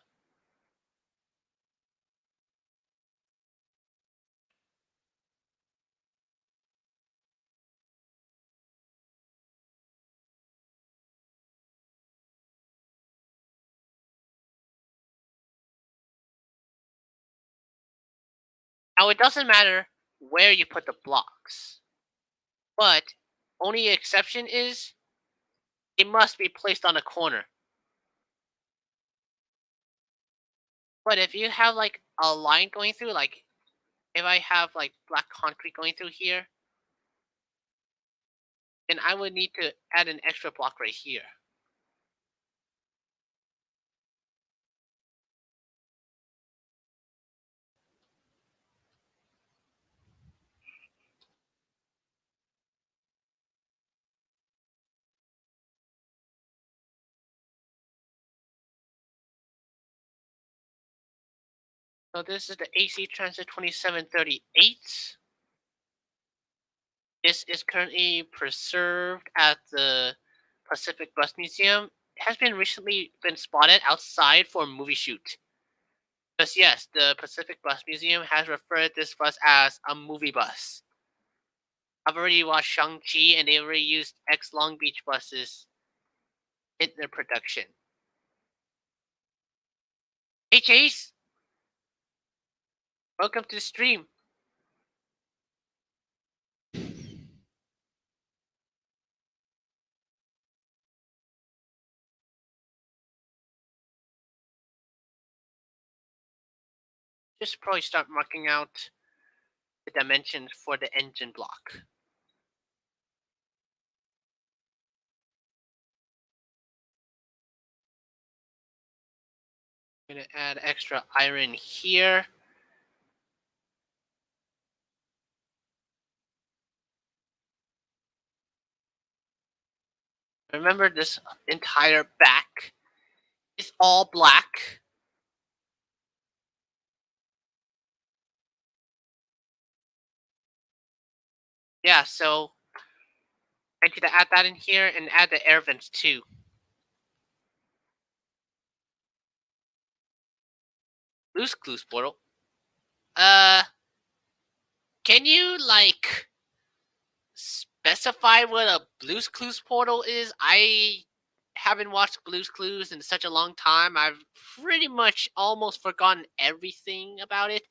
Now it doesn't matter where you put the blocks. But only exception is it must be placed on a corner. But if you have like a line going through, like if I have like black concrete going through here, then I would need to add an extra block right here. So this is the AC Transit 2738. This is currently preserved at the Pacific Bus Museum. It has been recently been spotted outside for a movie shoot. Because yes, the Pacific Bus Museum has referred this bus as a movie bus. I've already watched Shang-Chi and they already used X Long Beach buses in their production. Hey Chase! Welcome to the stream. Just probably start marking out the dimensions for the engine block. I'm gonna add extra iron here. Remember, this entire back is all black. Yeah, so I need to add that in here and add the air vents too. Blue's Clues portal. Can you like specify what a Blue's Clues portal is? I haven't watched Blue's Clues in such a long time. I've pretty much almost forgotten everything about it.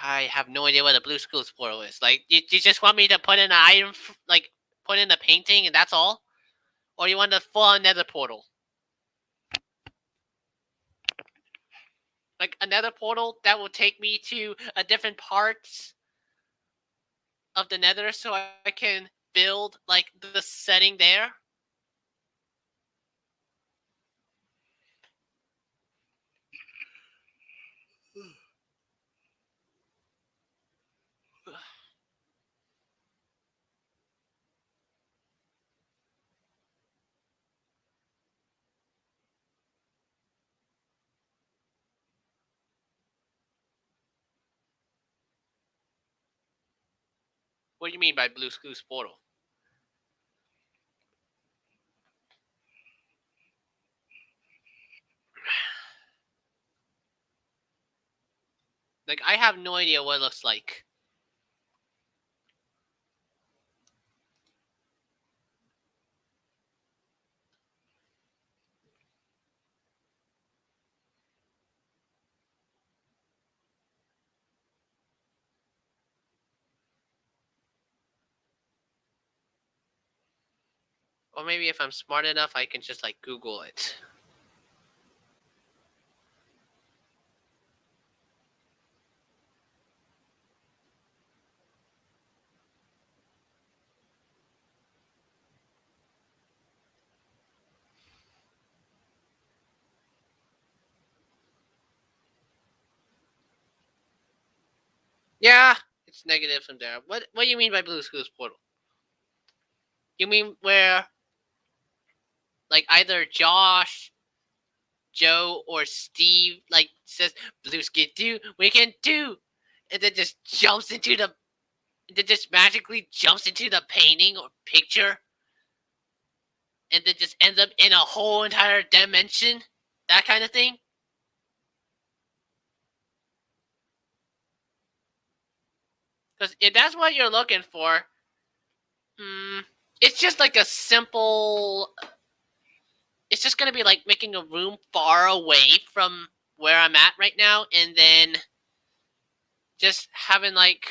I have no idea what a Blue's Clues portal is. Like, you just want me to put in an item, like, put in a painting and that's all? Or you want the full nether portal? Like, another portal that will take me to a different parts of the nether so I can build, like, the setting there? What do you mean by Blue's Clues Portal? Like, I have no idea what it looks like. Or maybe if I'm smart enough, I can just, like, Google it. Yeah, it's negative from there. What do you mean by Blue's Clues Portal? You mean where, like, either Josh, Joe, or Steve, like, says, Blue's can do, we can do, and then just jumps into the, then just magically jumps into the painting or picture, and then just ends up in a whole entire dimension? That kind of thing? Because if that's what you're looking for, it's just like a simple. It's just gonna be like making a room far away from where I'm at right now, and then just having like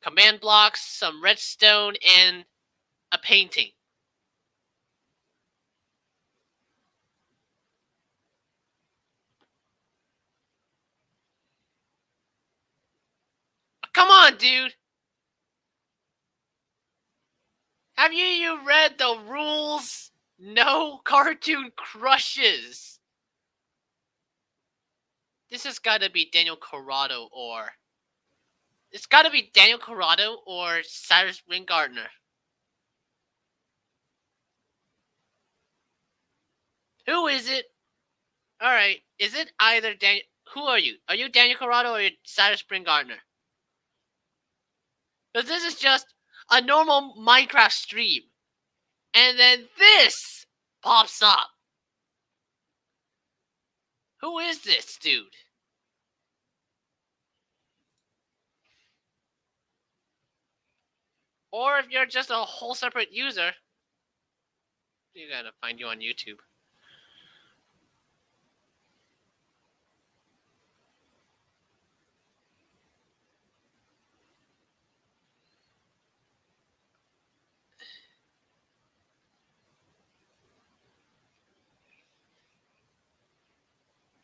command blocks, some redstone, and a painting. Come on, dude! Have you read the rules? No cartoon crushes! This has gotta be Daniel Corrado or... It's gotta be Daniel Corrado or Cyrus Ringardner. Who is it? Alright, is it either Daniel... Who are you? Are you Daniel Corrado or Cyrus Ringardner? Because this is just a normal Minecraft stream. And then this pops up. Who is this dude? Or if you're just a whole separate user, you gotta find you on YouTube.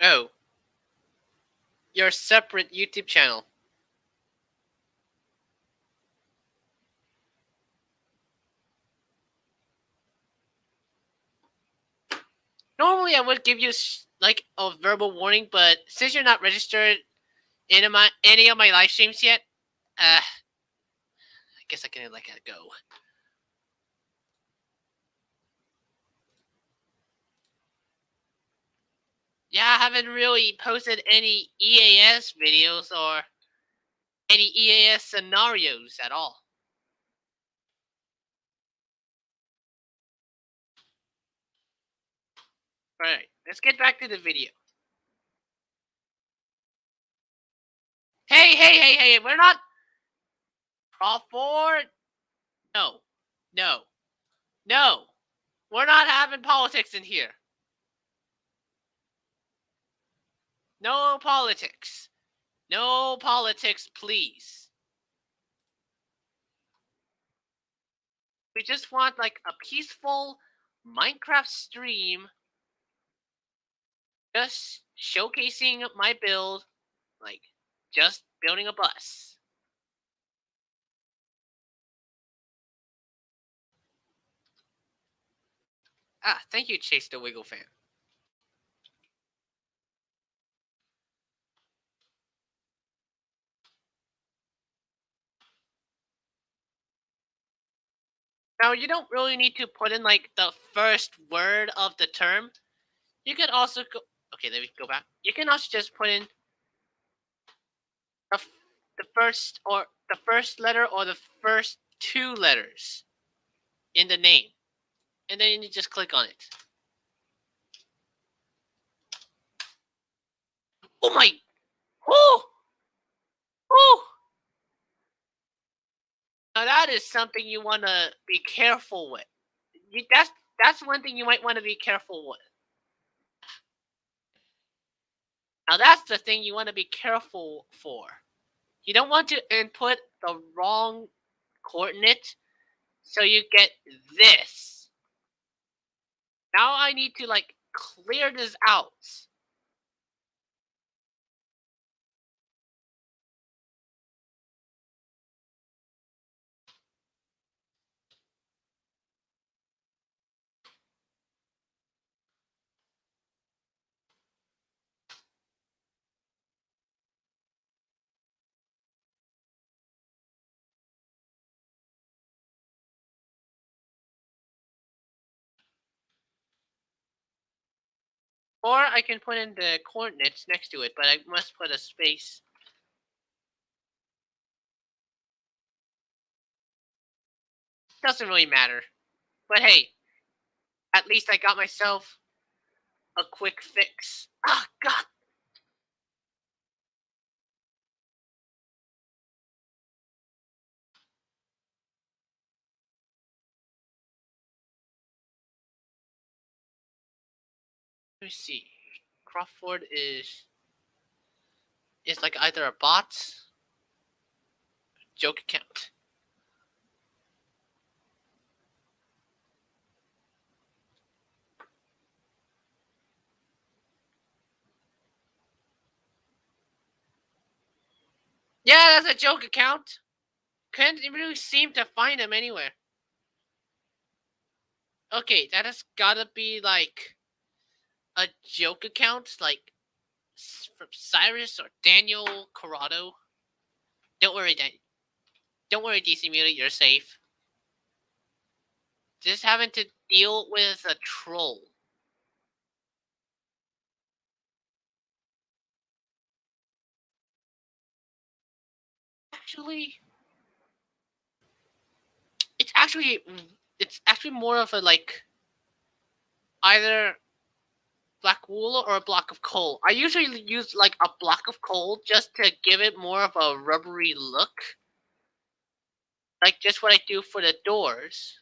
Oh. Your separate YouTube channel. Normally I would give you like a verbal warning, but since you're not registered in any of my live streams yet, I guess I can let it go. Yeah, I haven't really posted any EAS videos or any EAS scenarios at all. Alright, let's get back to the video. Hey, we're not... Prop 4? No. No. No. We're not having politics in here. No politics. No politics, please. We just want, like, a peaceful Minecraft stream. Just showcasing my build. Like, just building a bus. Ah, thank you, Chase the Wiggle fan. Now, you don't really need to put in, like, the first word of the term. You could also go... Okay, let me go back. You can also just put in the first or the first letter or the first two letters in the name. And then you just click on it. Oh my! Oh! Oh! Now that is something you want to be careful with. That's one thing you might want to be careful with. Now that's the thing you want to be careful for. You don't want to input the wrong coordinate, so you get this. Now I need to like clear this out. Or I can put in the coordinates next to it, but I must put a space. Doesn't really matter. But hey, at least I got myself a quick fix. Ah, God! Let me see. Crawford is like either a bot, joke account. Yeah, that's a joke account. Couldn't really seem to find him anywhere. Okay, that has gotta be like a joke account, like from Cyrus or Daniel Corrado. Don't worry, Don't worry, DC Mutant, you're safe. Just having to deal with a troll. Actually, it's actually more of a like either black wool or a block of coal. I usually use like a block of coal just to give it more of a rubbery look. Like just what I do for the doors.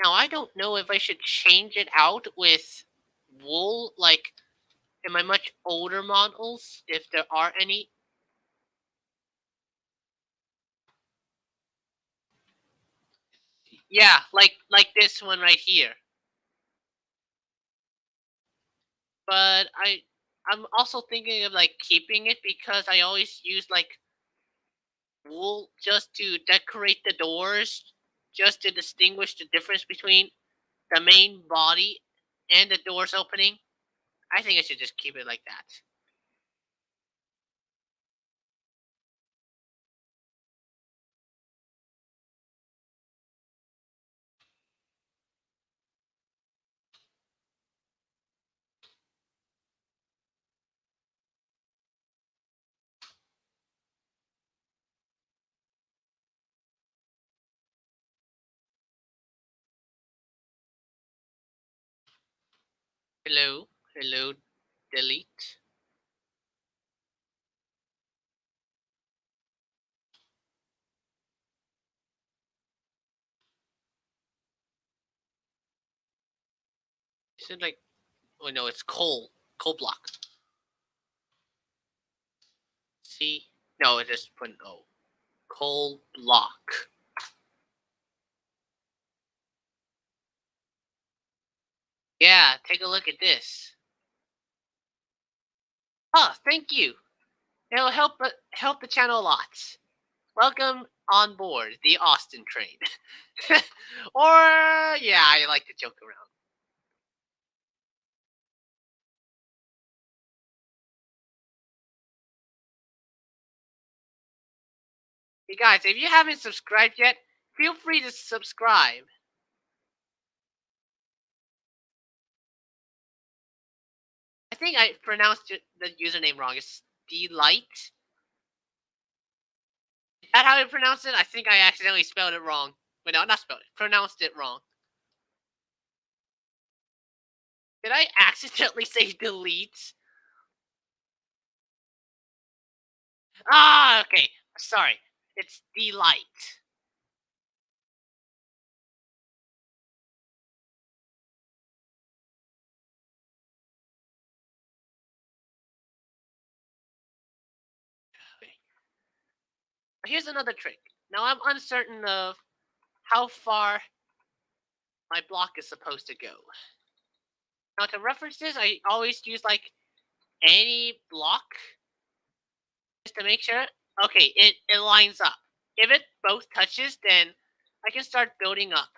Now I don't know if I should change it out with wool, like in my much older models, if there are any. Yeah, like this one right here. But I'm also thinking of like keeping it because I always use like wool just to decorate the doors, just to distinguish the difference between the main body and the doors opening. I think I should just keep it like that. Hello, hello, delete. Is it like? Oh no, it's coal block. See? No, it just put an O. Coal block. Yeah, take a look at this. Oh, thank you. It'll help the channel a lot. Welcome on board the Austin train. Or yeah, I like to joke around. Hey guys, if you haven't subscribed yet, feel free to subscribe. think I pronounced the username wrong. It's Delight. Is that how I pronounce it? I think I accidentally spelled it wrong. Wait, no, not spelled it. Pronounced it wrong. Did I accidentally say delete? Ah, okay. Sorry. It's Delight. Okay. Here's another trick. Now I'm uncertain of how far my block is supposed to go. Now to reference this, I always use like any block just to make sure. Okay, it lines up. If it both touches, then I can start building up.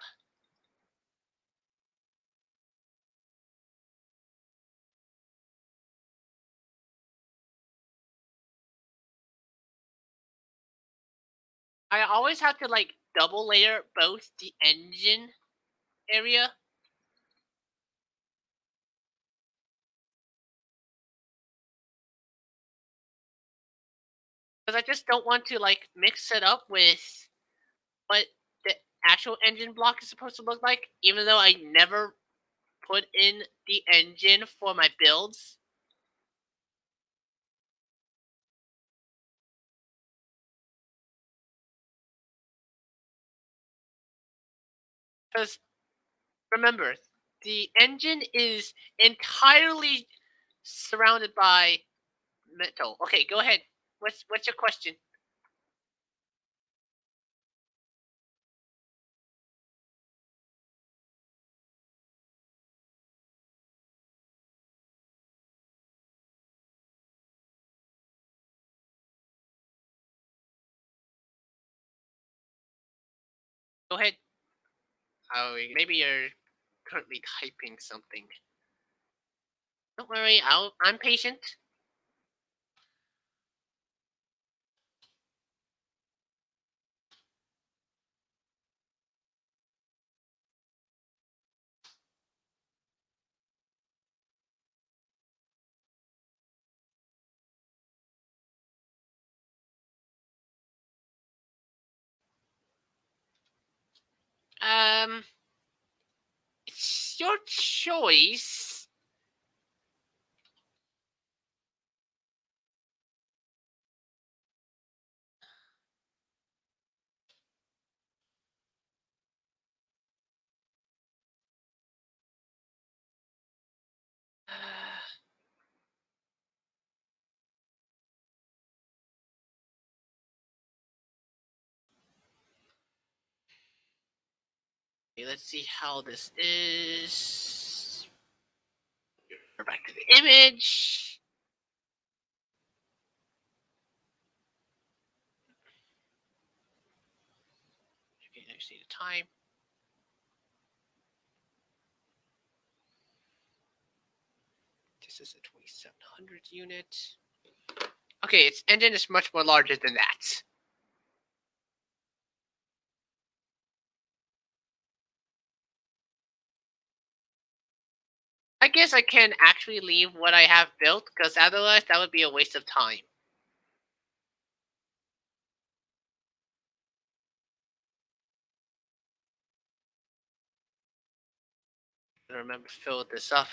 I always have to like double layer both the engine area because I just don't want to like mix it up with what the actual engine block is supposed to look like, even though I never put in the engine for my builds. Because remember, the engine is entirely surrounded by metal. Okay, go ahead. What's your question? Go ahead. Oh, maybe you're currently typing something. Don't worry, I'm patient. Um, it's your choice. Okay, let's see how this is. Go back to the image. Okay, I see the time. This is a 2700 unit. Okay, its engine is much more larger than that. I guess I can actually leave what I have built, because otherwise that would be a waste of time. Remember to fill this up.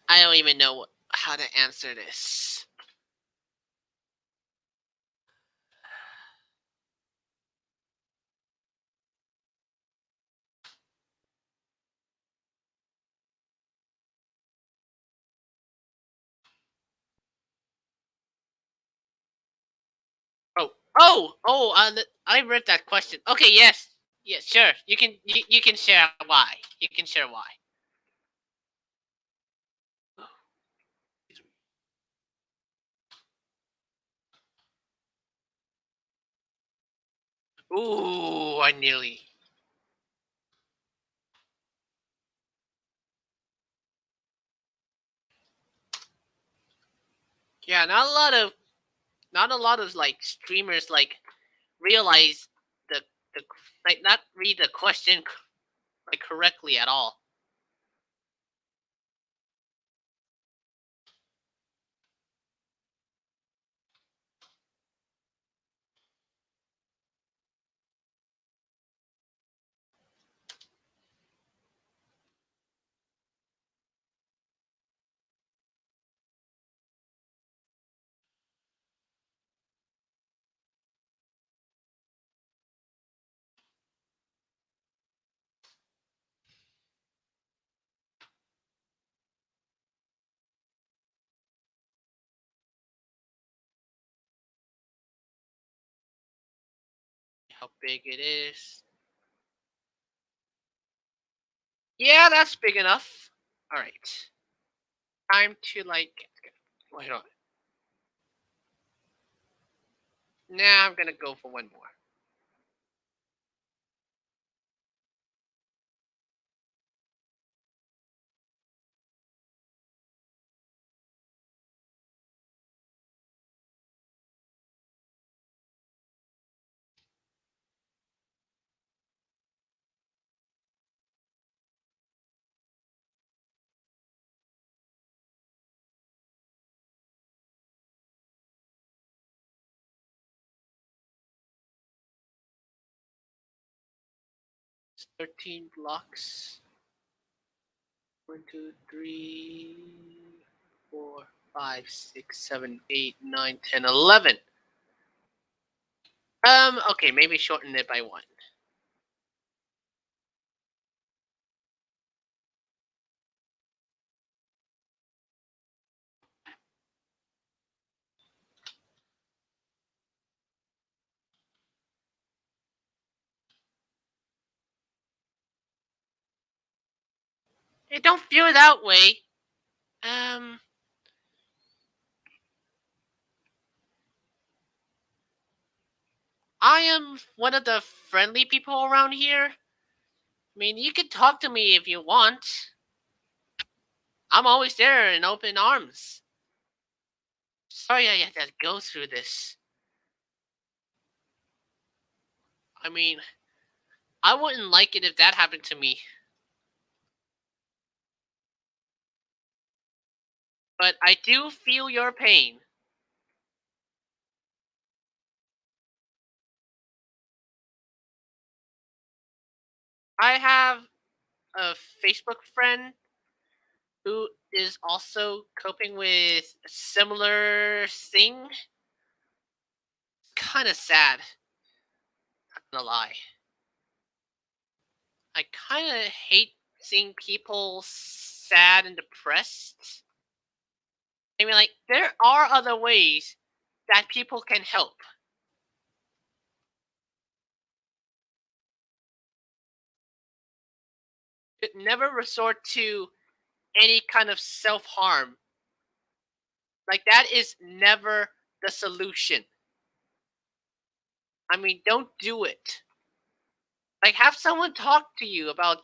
I don't even know how to answer this. I read that question. Okay, yes, yes, sure. You can share why. You can share why. Ooh, I nearly. Yeah, not a lot of like streamers like realize the like not read the question like correctly at all. How big it is? Yeah, that's big enough. All right, time to like. Wait on. Now I'm gonna go for one more. 13 blocks. 1, 2, 3, 4, 5, 6, 7, 8, 9, 10, 11. Okay, maybe shorten it by one. Hey, don't feel it that way. Um, I am one of the friendly people around here. I mean, you can talk to me if you want. I'm always there in open arms. Sorry I had to go through this. I mean, I wouldn't like it if that happened to me. But I do feel your pain. I have a Facebook friend who is also coping with a similar thing. Kind of sad. Not gonna lie. I kind of hate seeing people sad and depressed. I mean, like, there are other ways that people can help. But never resort to any kind of self harm. Like, that is never the solution. I mean, don't do it. Like, have someone talk to you about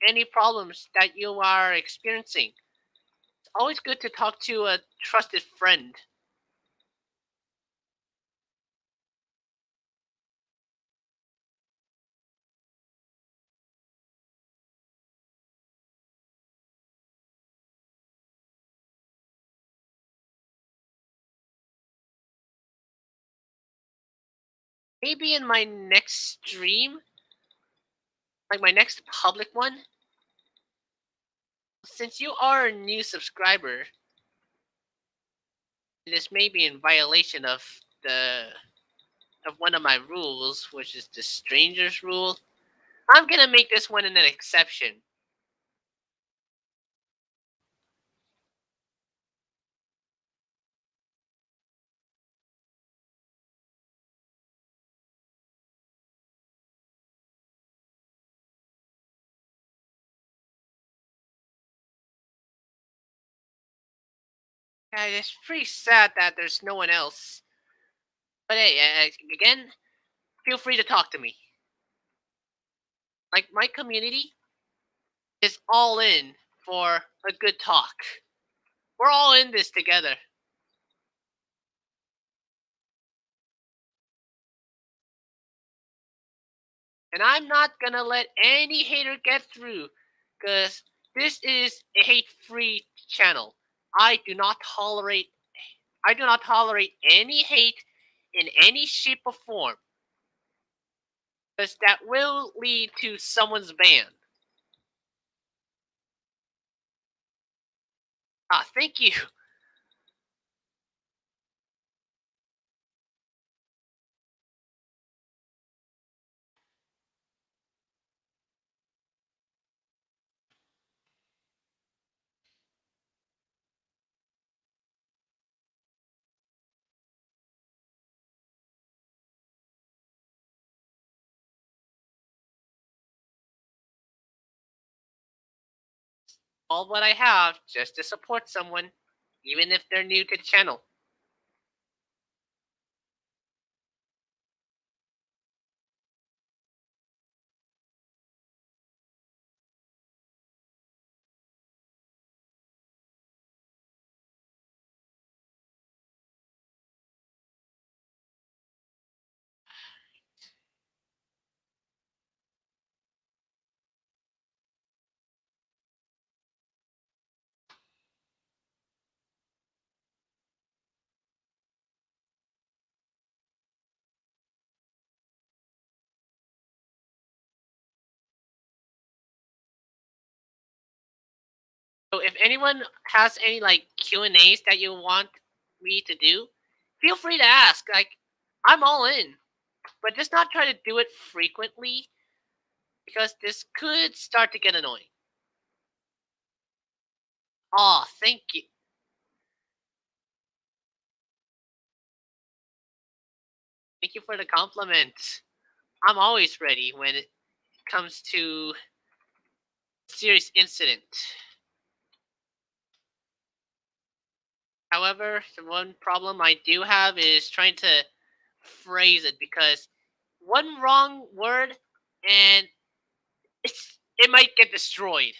any problems that you are experiencing. It's always good to talk to a trusted friend. Maybe in my next stream, like my next public one, since you are a new subscriber, this may be in violation of one of my rules, which is the strangers rule. I'm gonna make this one an exception. It's pretty sad that there's no one else. But hey, again, feel free to talk to me. Like my community is all in for a good talk. We're all in this together. And I'm not gonna let any hater get through, because this is a hate-free channel. I do not tolerate any hate in any shape or form, because that will lead to someone's ban. Thank you. All what I have just to support someone, even if they're new to the channel. So if anyone has any like Q&As that you want me to do, feel free to ask. Like, I'm all in, but just not try to do it frequently, because this could start to get annoying. Aw, thank you. Thank you for the compliment. I'm always ready when it comes to serious incident. However, the one problem I do have is trying to phrase it, because one wrong word and it might get destroyed.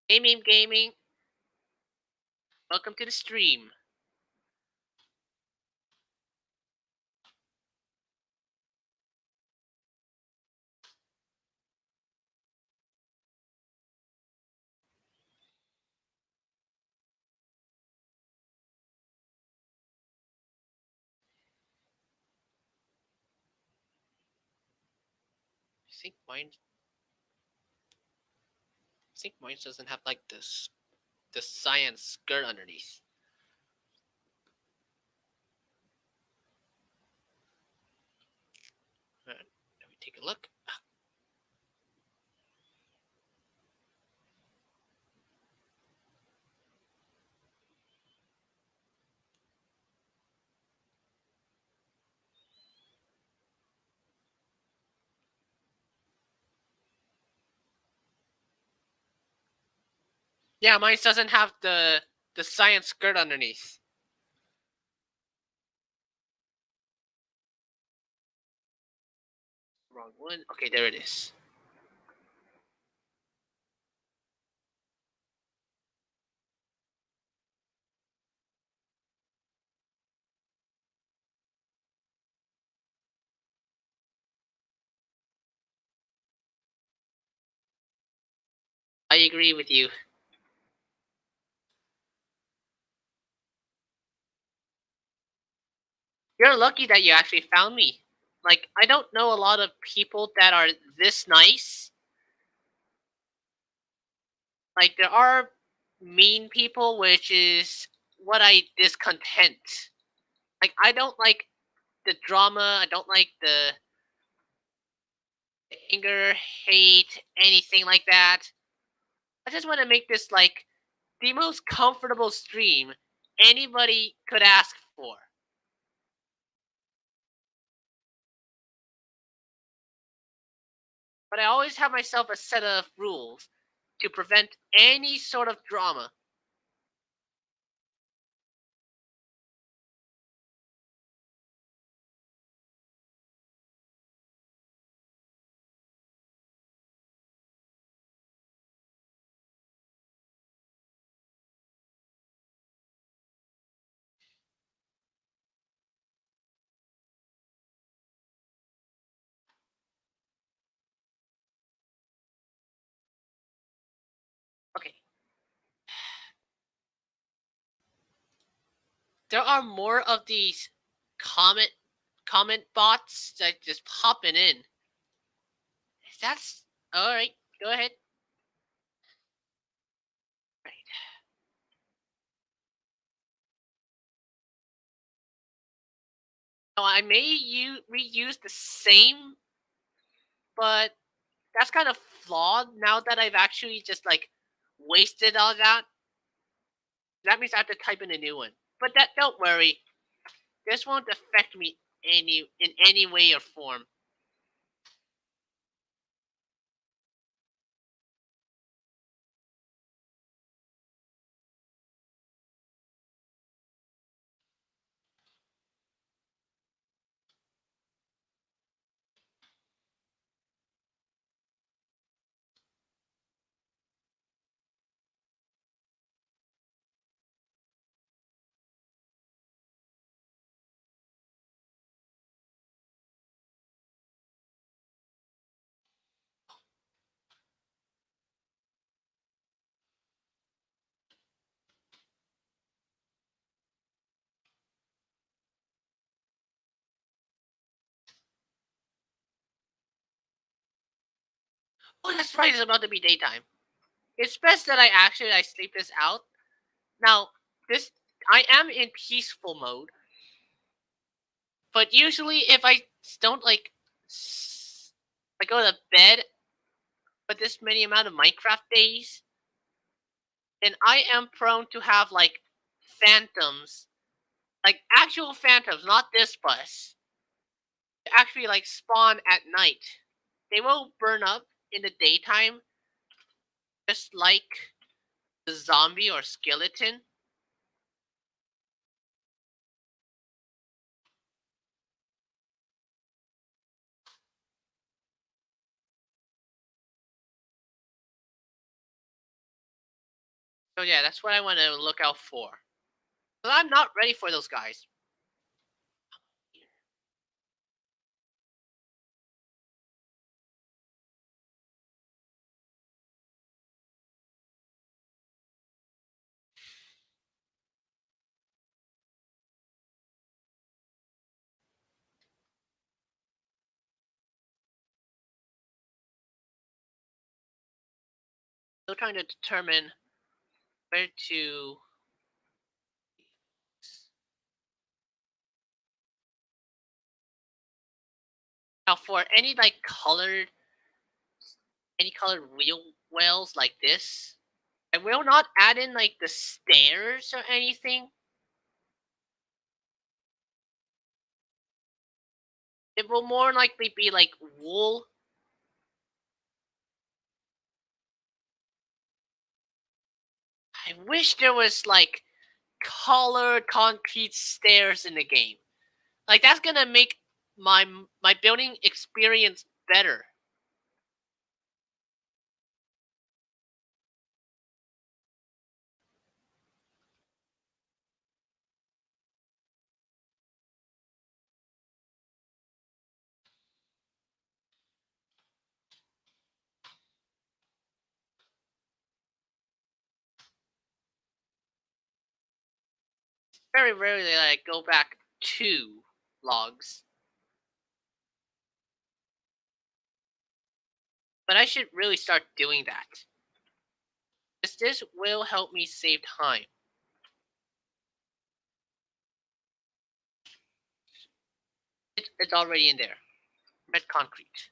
Gaming, welcome to the stream. I think mine doesn't have like this the science skirt underneath. Let me take a look. Yeah, mine doesn't have the science skirt underneath. Wrong one. Okay, there it is. I agree with you. You're lucky that you actually found me. Like, I don't know a lot of people that are this nice. Like, there are mean people, which is what I discontent. Like, I don't like the drama. I don't like the anger, hate, anything like that. I just want to make this like the most comfortable stream anybody could ask for. But I always have myself a set of rules to prevent any sort of drama. there are more of these comment bots that just popping in. That's all right. Go ahead. Right. Now I may reuse the same, but that's kind of flawed. Now that I've actually just like wasted all that, that means I have to type in a new one. But that don't worry, this won't affect me in any way or form. Oh, that's right. It's about to be daytime. It's best that I sleep this out. Now, this I am in peaceful mode, but usually if I don't I go to bed with this many amount of Minecraft days, then I am prone to have like phantoms, like actual phantoms, not this bus. Actually, like spawn at night. They will burn up in the daytime, just like the zombie or skeleton. So yeah, that's what I want to look out for. But I'm not ready for those guys. Still trying to determine where to. Now, for any colored wheel wells like this, I will not add in like the stairs or anything. It will more likely be like wool. I wish there was like colored concrete stairs in the game. Like that's gonna make my my building experience better. Very rarely that I go back to logs, but I should really start doing that. This will help me save time. It's already in there. Red concrete.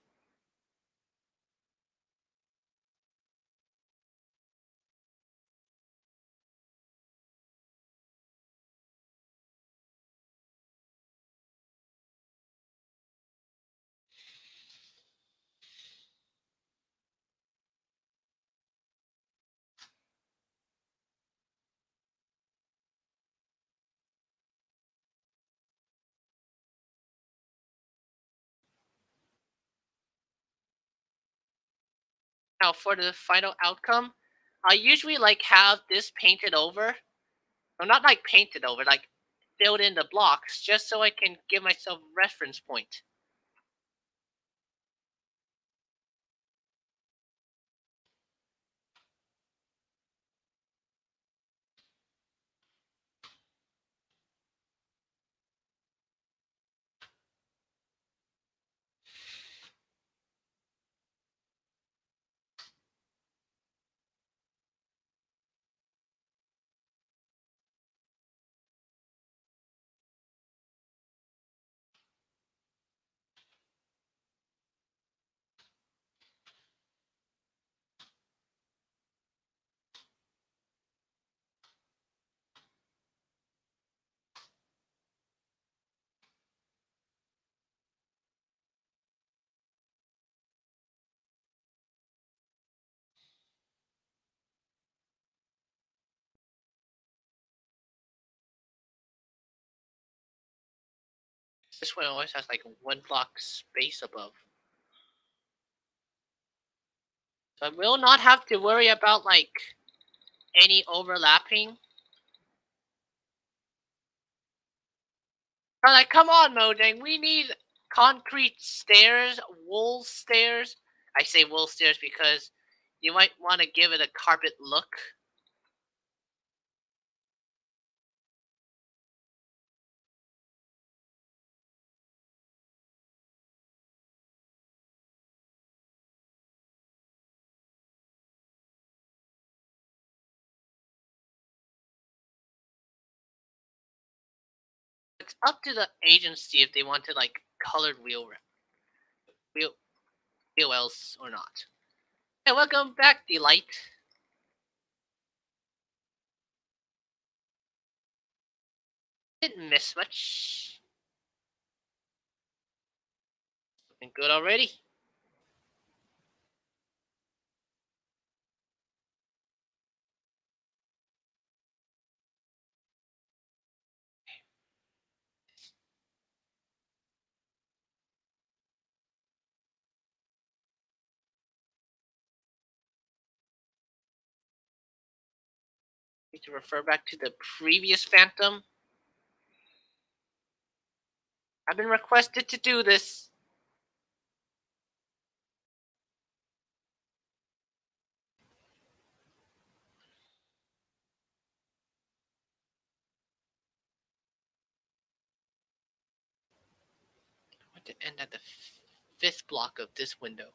Now for the final outcome, I usually like have this painted over. Well, not like painted over, like filled in the blocks, just so I can give myself a reference point. This one always has like 1 block space above. So I will not have to worry about like any overlapping. But like, come on, Mojang, we need concrete stairs, wool stairs. I say wool stairs because you might want to give it a carpet look. It's up to the agency if they want to like colored wheel wheels or not. Hey, welcome back, Delight. Didn't miss much. Looking good already. Need to refer back to the previous Phantom. I've been requested to do this. I want to end at the 5th block of this window.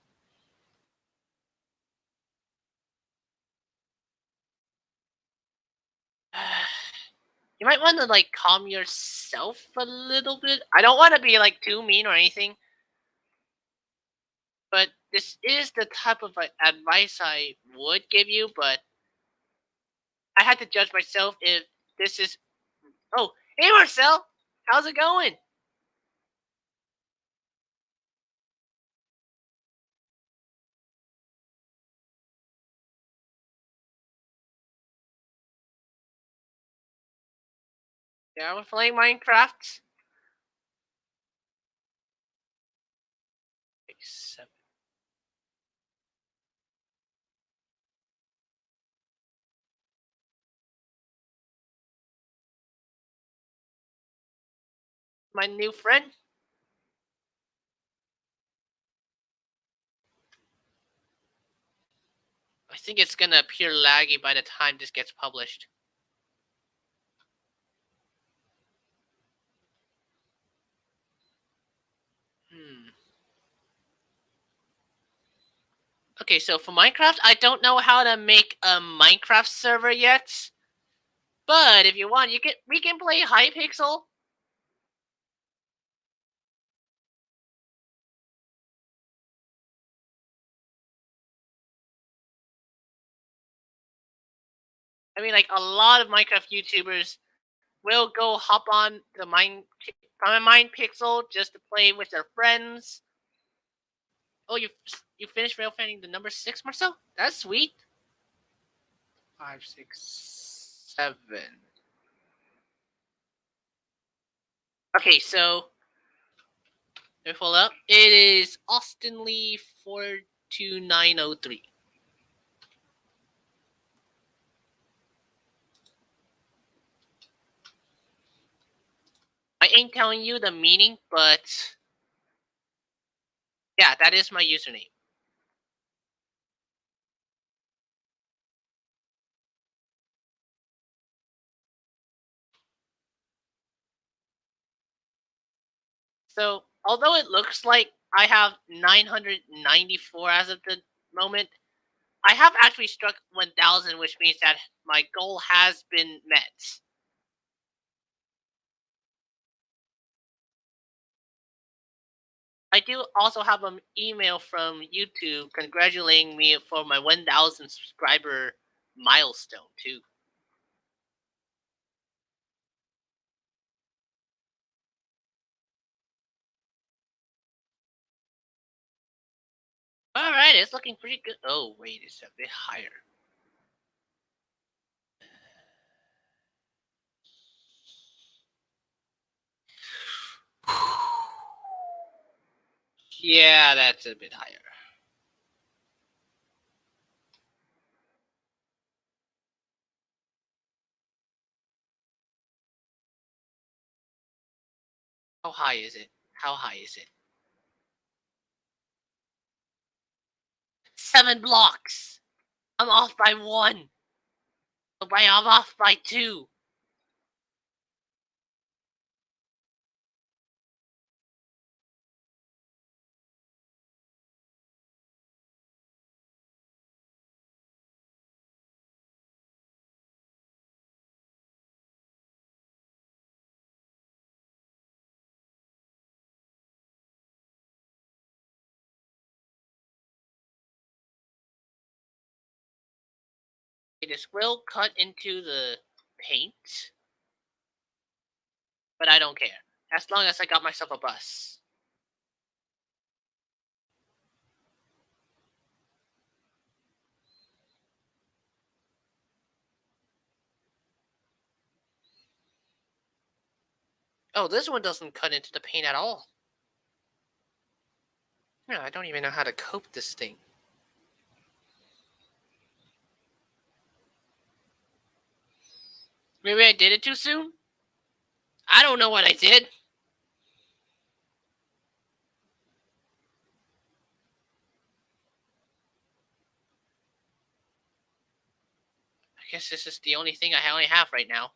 You might want to like calm yourself a little bit. I don't want to be like too mean or anything, but this is the type of advice I would give you. But I had to judge myself if this is. Oh, hey Marcel, how's it going? Yeah, we're playing Minecraft. Okay, 7. My new friend. I think it's gonna appear laggy by the time this gets published. Okay, so for Minecraft, I don't know how to make a Minecraft server yet. But if you want, we can play Hypixel. I mean, like a lot of Minecraft YouTubers will go hop on the Minepixel just to play with their friends. Oh, you finished rail fanning the number 6, Marcel? That's sweet. 5, 6, 7. Okay, so let me pull up. It is Austin Lee 42903. I ain't telling you the meaning, but yeah, that is my username. So, although it looks like I have 994 as of the moment, I have actually struck 1,000, which means that my goal has been met. I do also have an email from YouTube congratulating me for my 1,000 subscriber milestone, too. Alright, it's looking pretty good. Oh, wait, it's a bit higher. Yeah, that's a bit higher. How high is it? How high is it? 7 blocks. I'm off by 1. I'm off by 2. This will cut into the paint, but I don't care. As long as I got myself a bus. Oh, this one doesn't cut into the paint at all. Yeah, I don't even know how to cope this thing. Maybe I did it too soon? I don't know what I did. I guess this is the only thing I only have right now.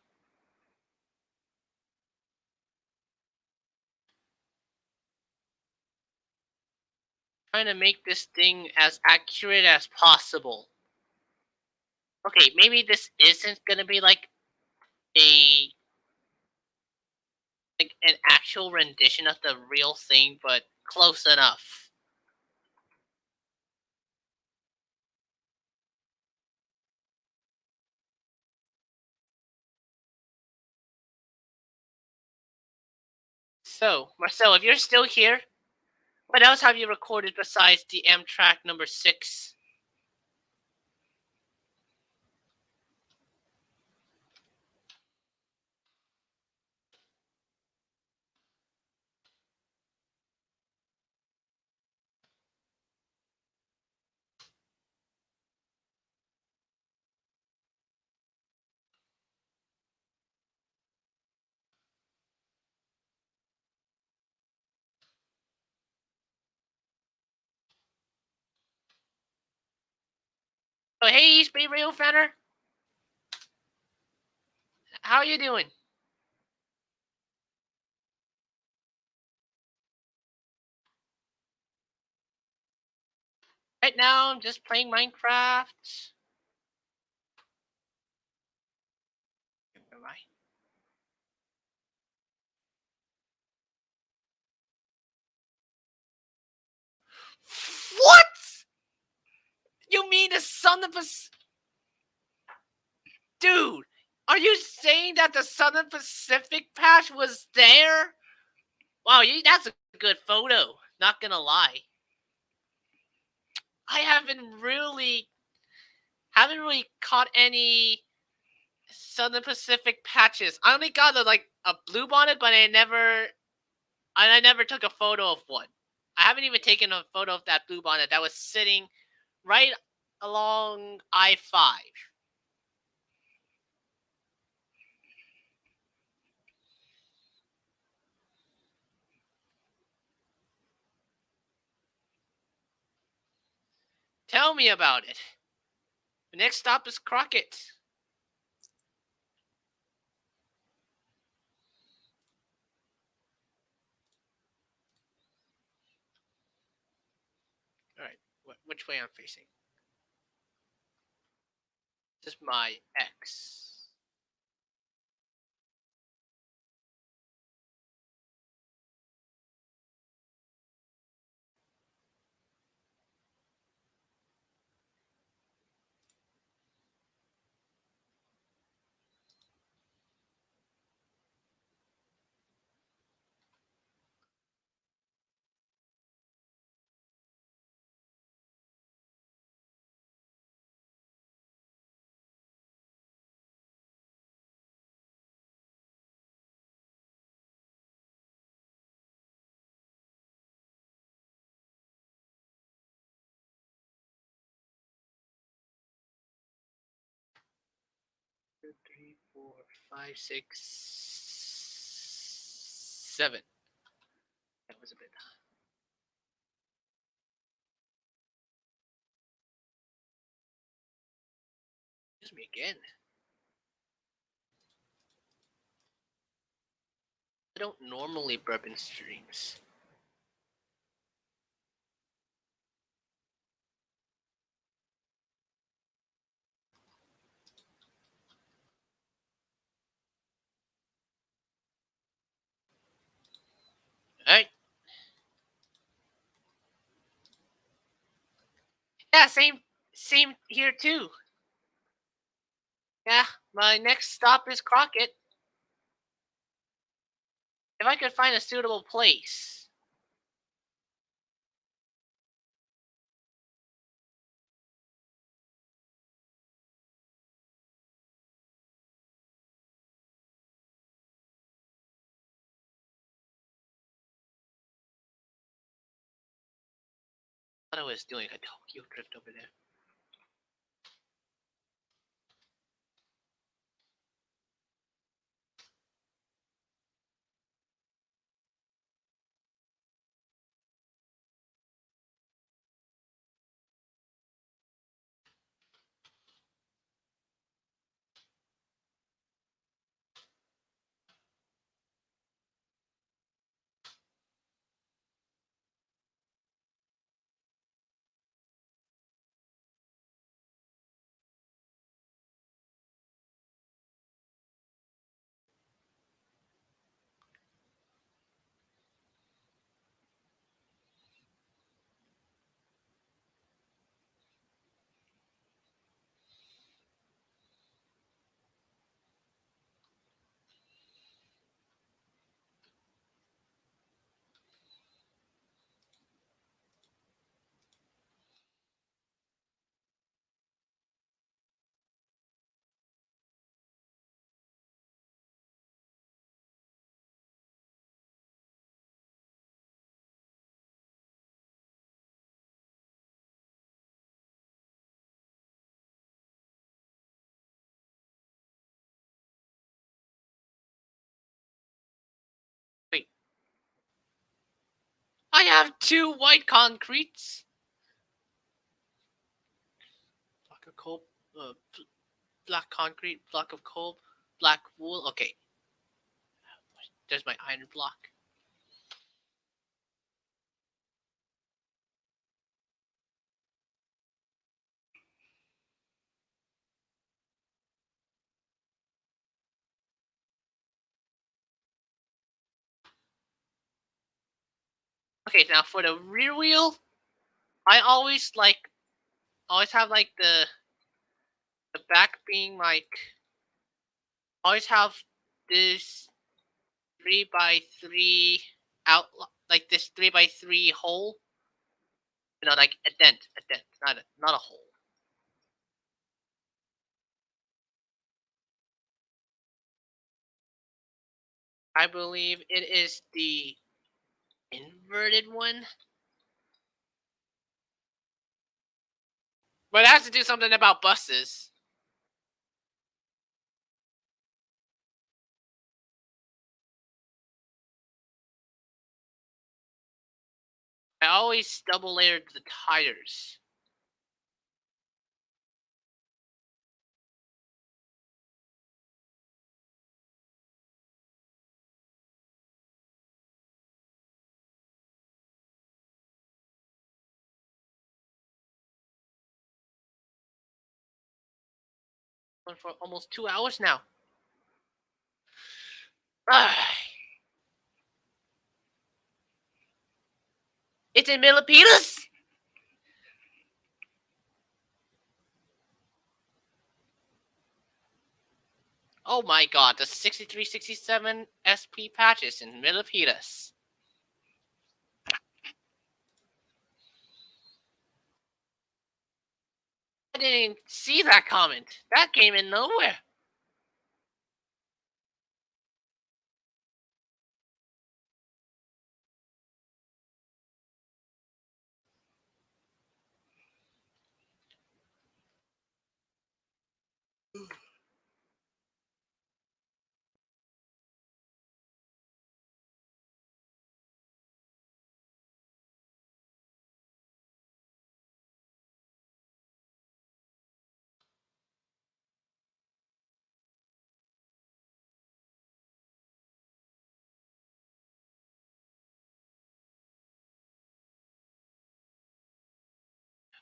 Trying to make this thing as accurate as possible. Okay, maybe this isn't gonna be like a an actual rendition of the real thing, but close enough. So, Marcel, if you're still here, what else have you recorded besides the M track number 6? Oh, hey, Speed Rail Fenner. How you doing? Right now, I'm just playing Minecraft. Am I? What? You mean the son of a... Dude, are you saying that the Southern Pacific patch was there? Wow, that's a good photo. Not gonna lie. I haven't really caught any Southern Pacific patches. I only got a blue bonnet, but I never took a photo of one. I haven't even taken a photo of that blue bonnet that was sitting right along I-5. Tell me about it. The next stop is Crockett. All right, which way I'm facing? This is my X. 2, 3, 4, 5, 6, 7. That was a bit. Excuse me again. I don't normally burp in streams. Alright. Yeah, same here too. Yeah, my next stop is Crockett. If I could find a suitable place. What I was doing a Tokyo drift over there. Wait. I have 2 white concretes. Block of coal, black concrete, block of coal, black wool. Okay. There's my iron block. Okay, now for the rear wheel, I always have like the back being like always have this 3x3 out like this 3x3 hole. You know, like a dent, not a hole. I believe it is the inverted one. But it has to do something about buses. I always double layered the tires. For almost 2 hours now. It's in millimeters. Oh my god, the 6367 SP patches in millimeters. I didn't even see that comment. That came in nowhere.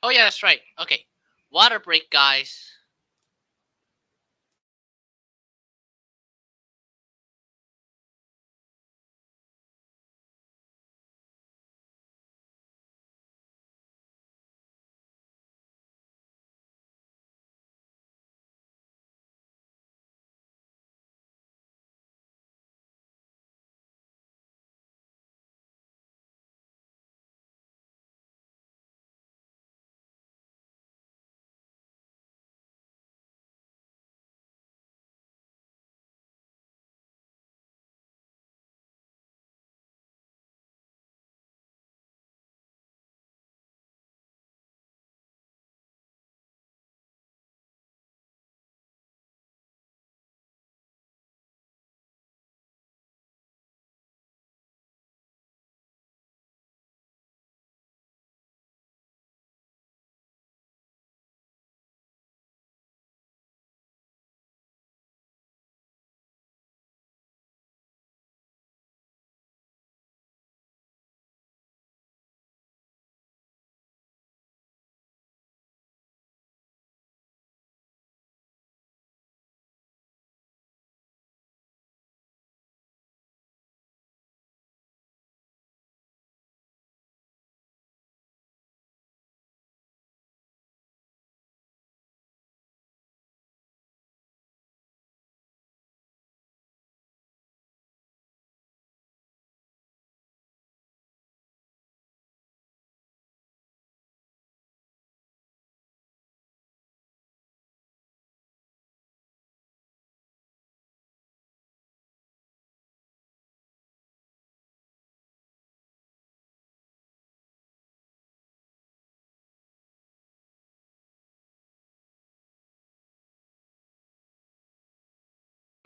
Oh yeah, that's right. Okay, water break, guys.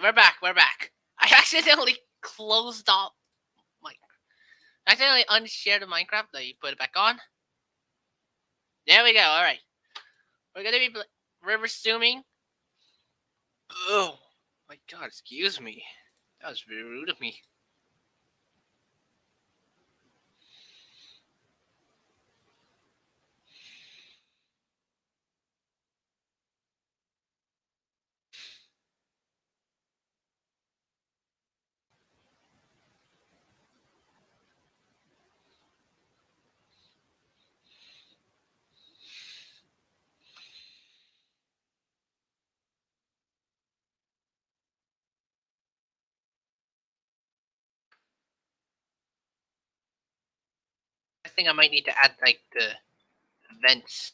We're back. We're back. I accidentally closed off my. I accidentally unshared the Minecraft. Let me put it back on. There we go. All right. We're gonna be resuming. Oh my god! Excuse me. That was very rude of me. I think I might need to add like the vents.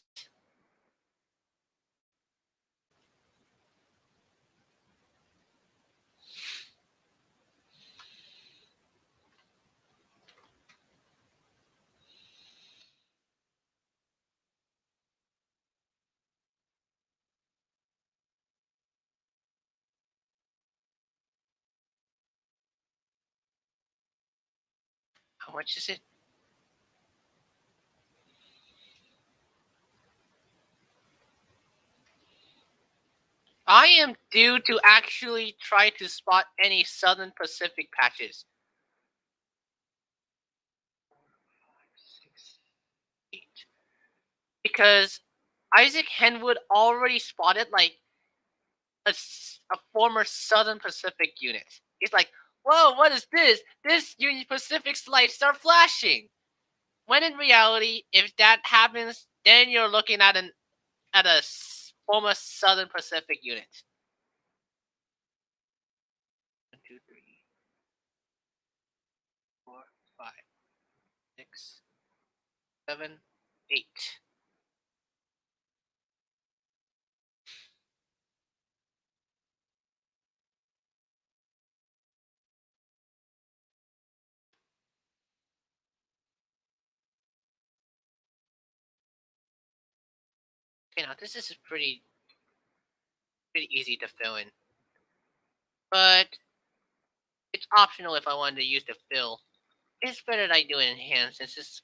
How much is it? I am due to actually try to spot any Southern Pacific patches. 6, 8. Because Isaac Henwood already spotted like a former Southern Pacific unit. He's like, "Whoa, what is this? This Union Pacific's lights are flashing." When in reality, if that happens, then you're looking at a former Southern Pacific unit. 1, 2, 3, 4, 5, 6, 7, 8. Okay, now this is pretty easy to fill in, but it's optional if I wanted to use the fill. It's better that I do it in hand since it's.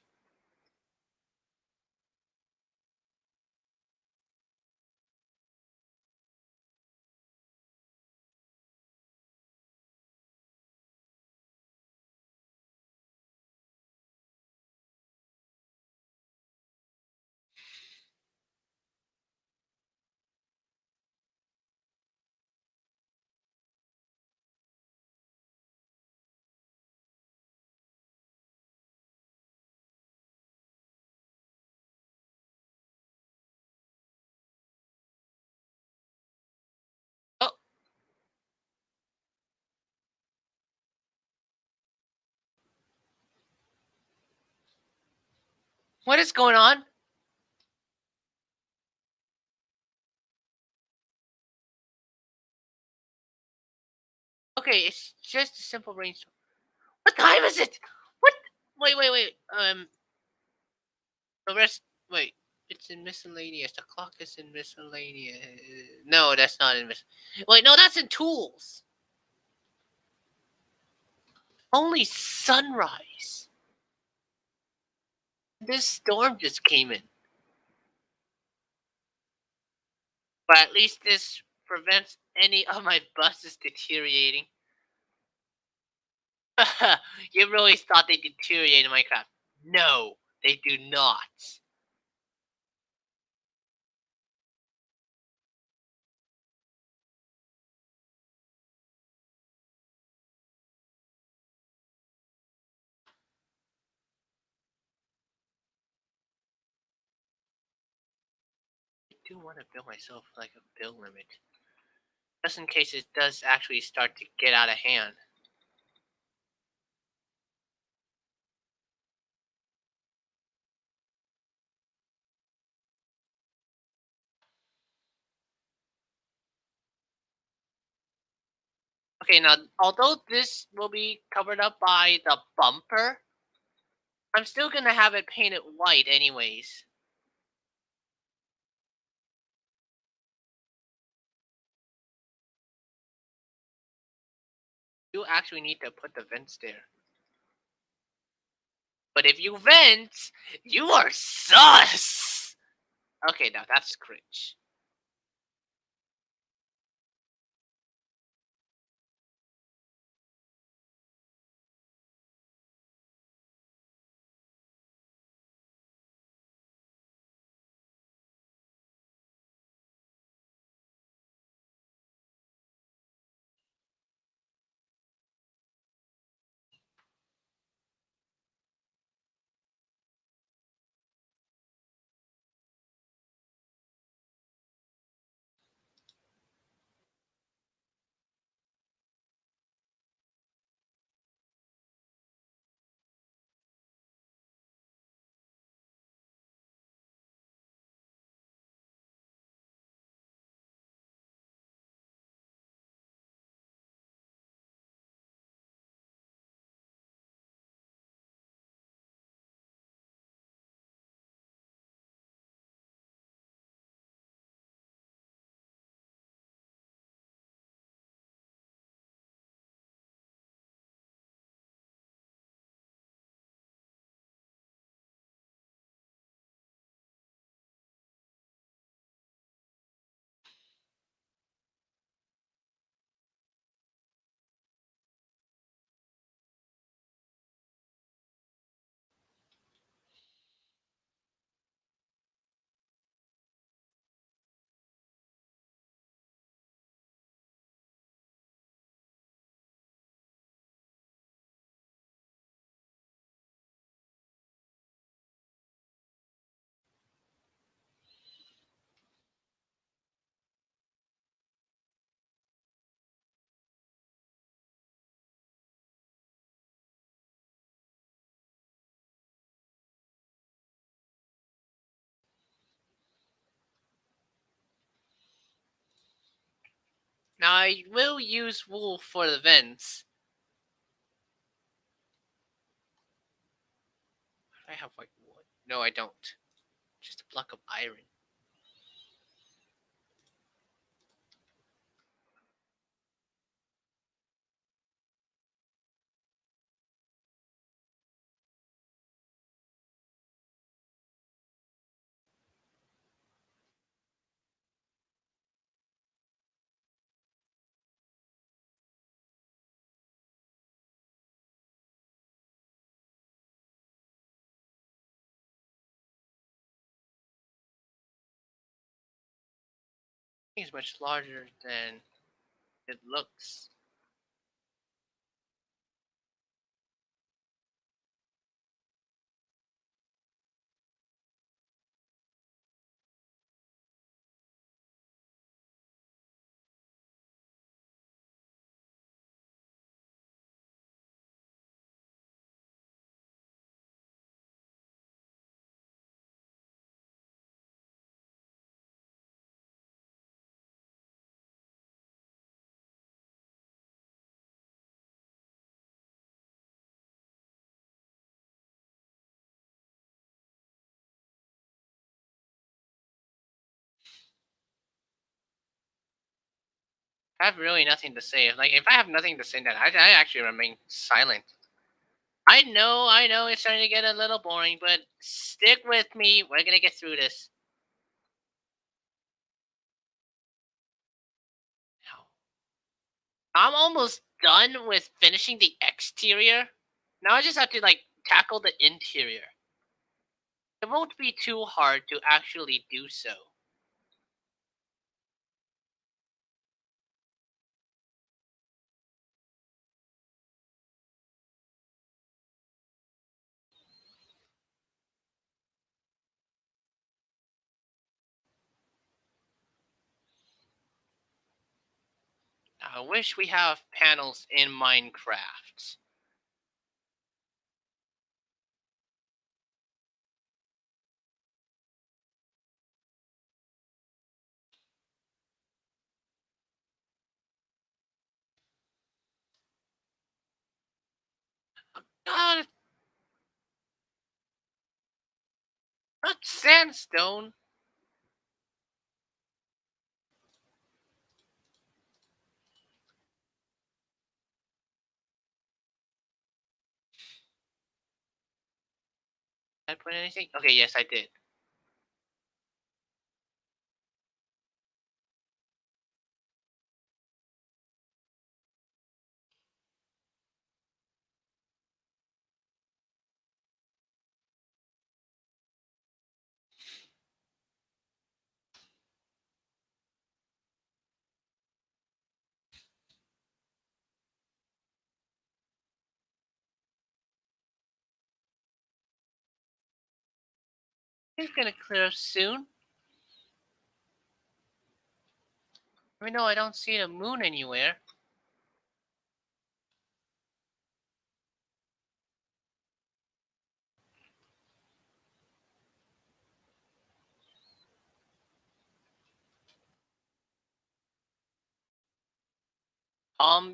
What is going on? Okay, it's just a simple brainstorm. What time is it? What? Wait. The rest. Wait. It's in miscellaneous. The clock is in miscellaneous. No, that's not in Wait, no, that's in tools. Only sunrise. This storm just came in. But at least this prevents any of my buses deteriorating. You really thought they deteriorate in Minecraft? No, they do not. I do want to build myself like a build limit. Just in case it does actually start to get out of hand. Okay, now, although this will be covered up by the bumper, I'm still gonna have it painted white anyways. You actually need to put the vents there. But if you vent, you are sus! Okay, now that's cringe. Now I will use wool for the vents. I have like wood. No, I don't. Just a block of iron. It's much larger than it looks. I have really nothing to say. Like, if I have nothing to say, then I actually remain silent. I know, it's starting to get a little boring, but stick with me. We're gonna get through this. I'm almost done with finishing the exterior. Now I just have to like tackle the interior. It won't be too hard to actually do so. I wish we have panels in Minecraft. God, not sandstone. Did I put anything? Okay, yes, I did. It's gonna clear up soon. I know I don't see the moon anywhere.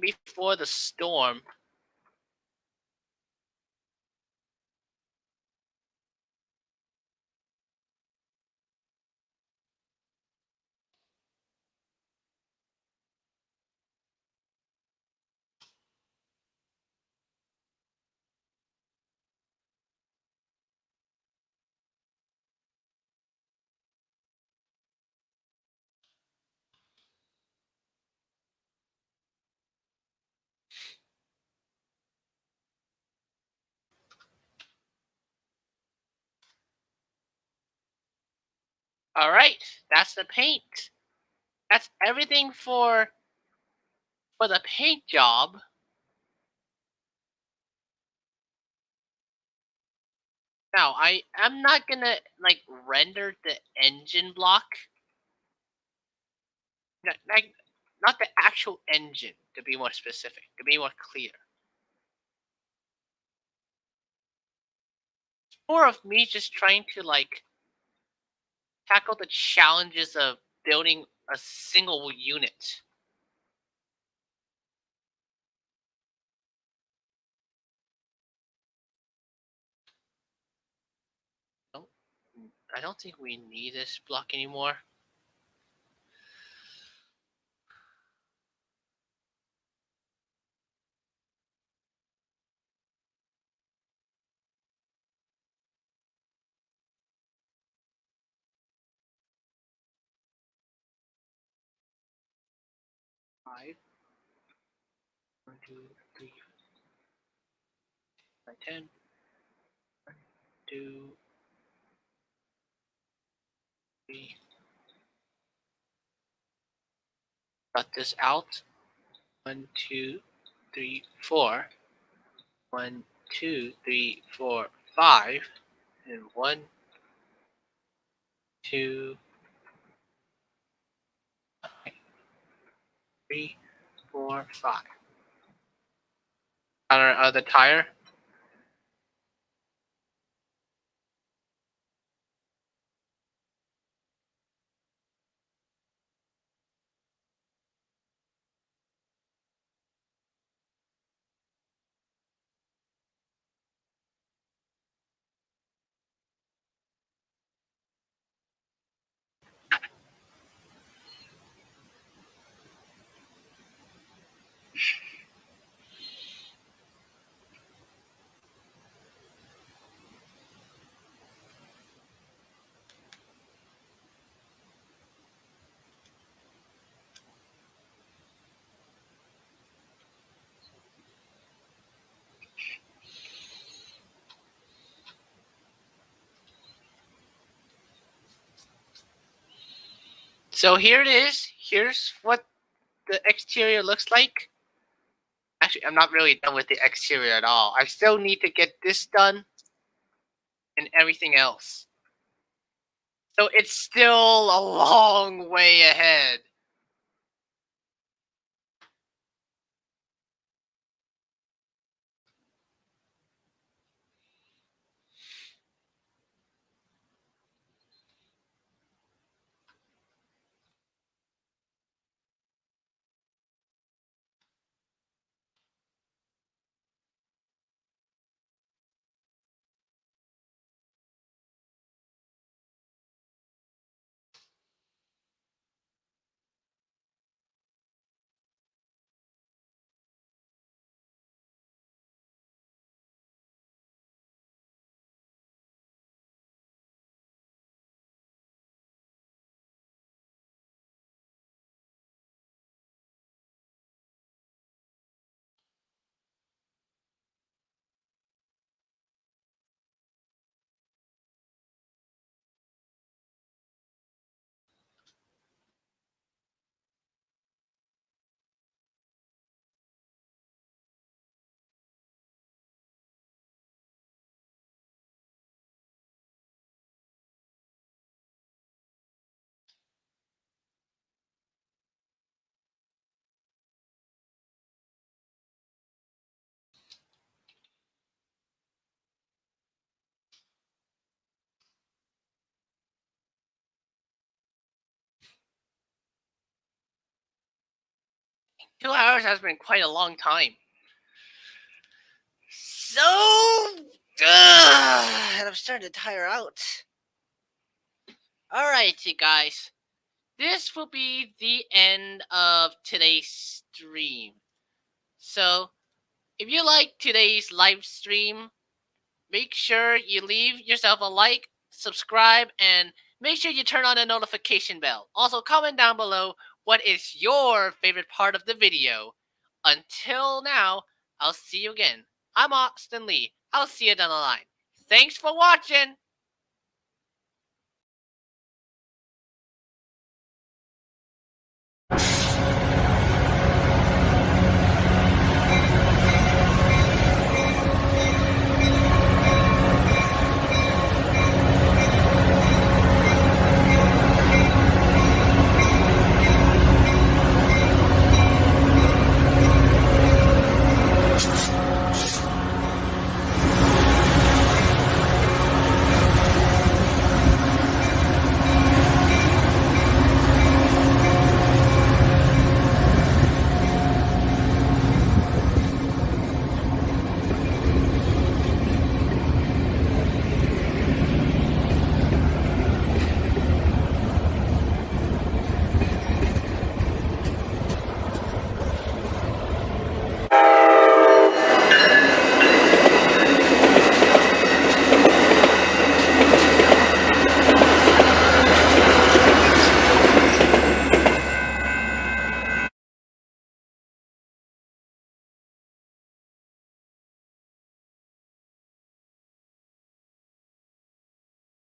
Before the storm. All right, that's the paint. That's everything for the paint job. Now I am not gonna like render the engine block. Like not the actual engine, to be more specific, to be more clear. It's more of me just trying to like tackle the challenges of building a single unit. Don't I don't think we need this block anymore. Five, 1, 2, 3, 5, 10, 1, 2, 3. Cut this out. 1, 2, 3, 4. 1, 2, 3, 4, 5. And 1, 2, 3, 4, 5. On our other tire. So here it is. Here's what the exterior looks like. Actually, I'm not really done with the exterior at all. I still need to get this done and everything else. So it's still a long way ahead. Two hours has been quite a long time. So, and I'm starting to tire out. Alright, you guys. This will be the end of today's stream. So, if you like today's live stream, make sure you leave yourself a like, subscribe, and make sure you turn on the notification bell. Also, comment down below what is your favorite part of the video. Until now, I'll see you again. I'm Austin Lee. I'll see you down the line. Thanks for watching!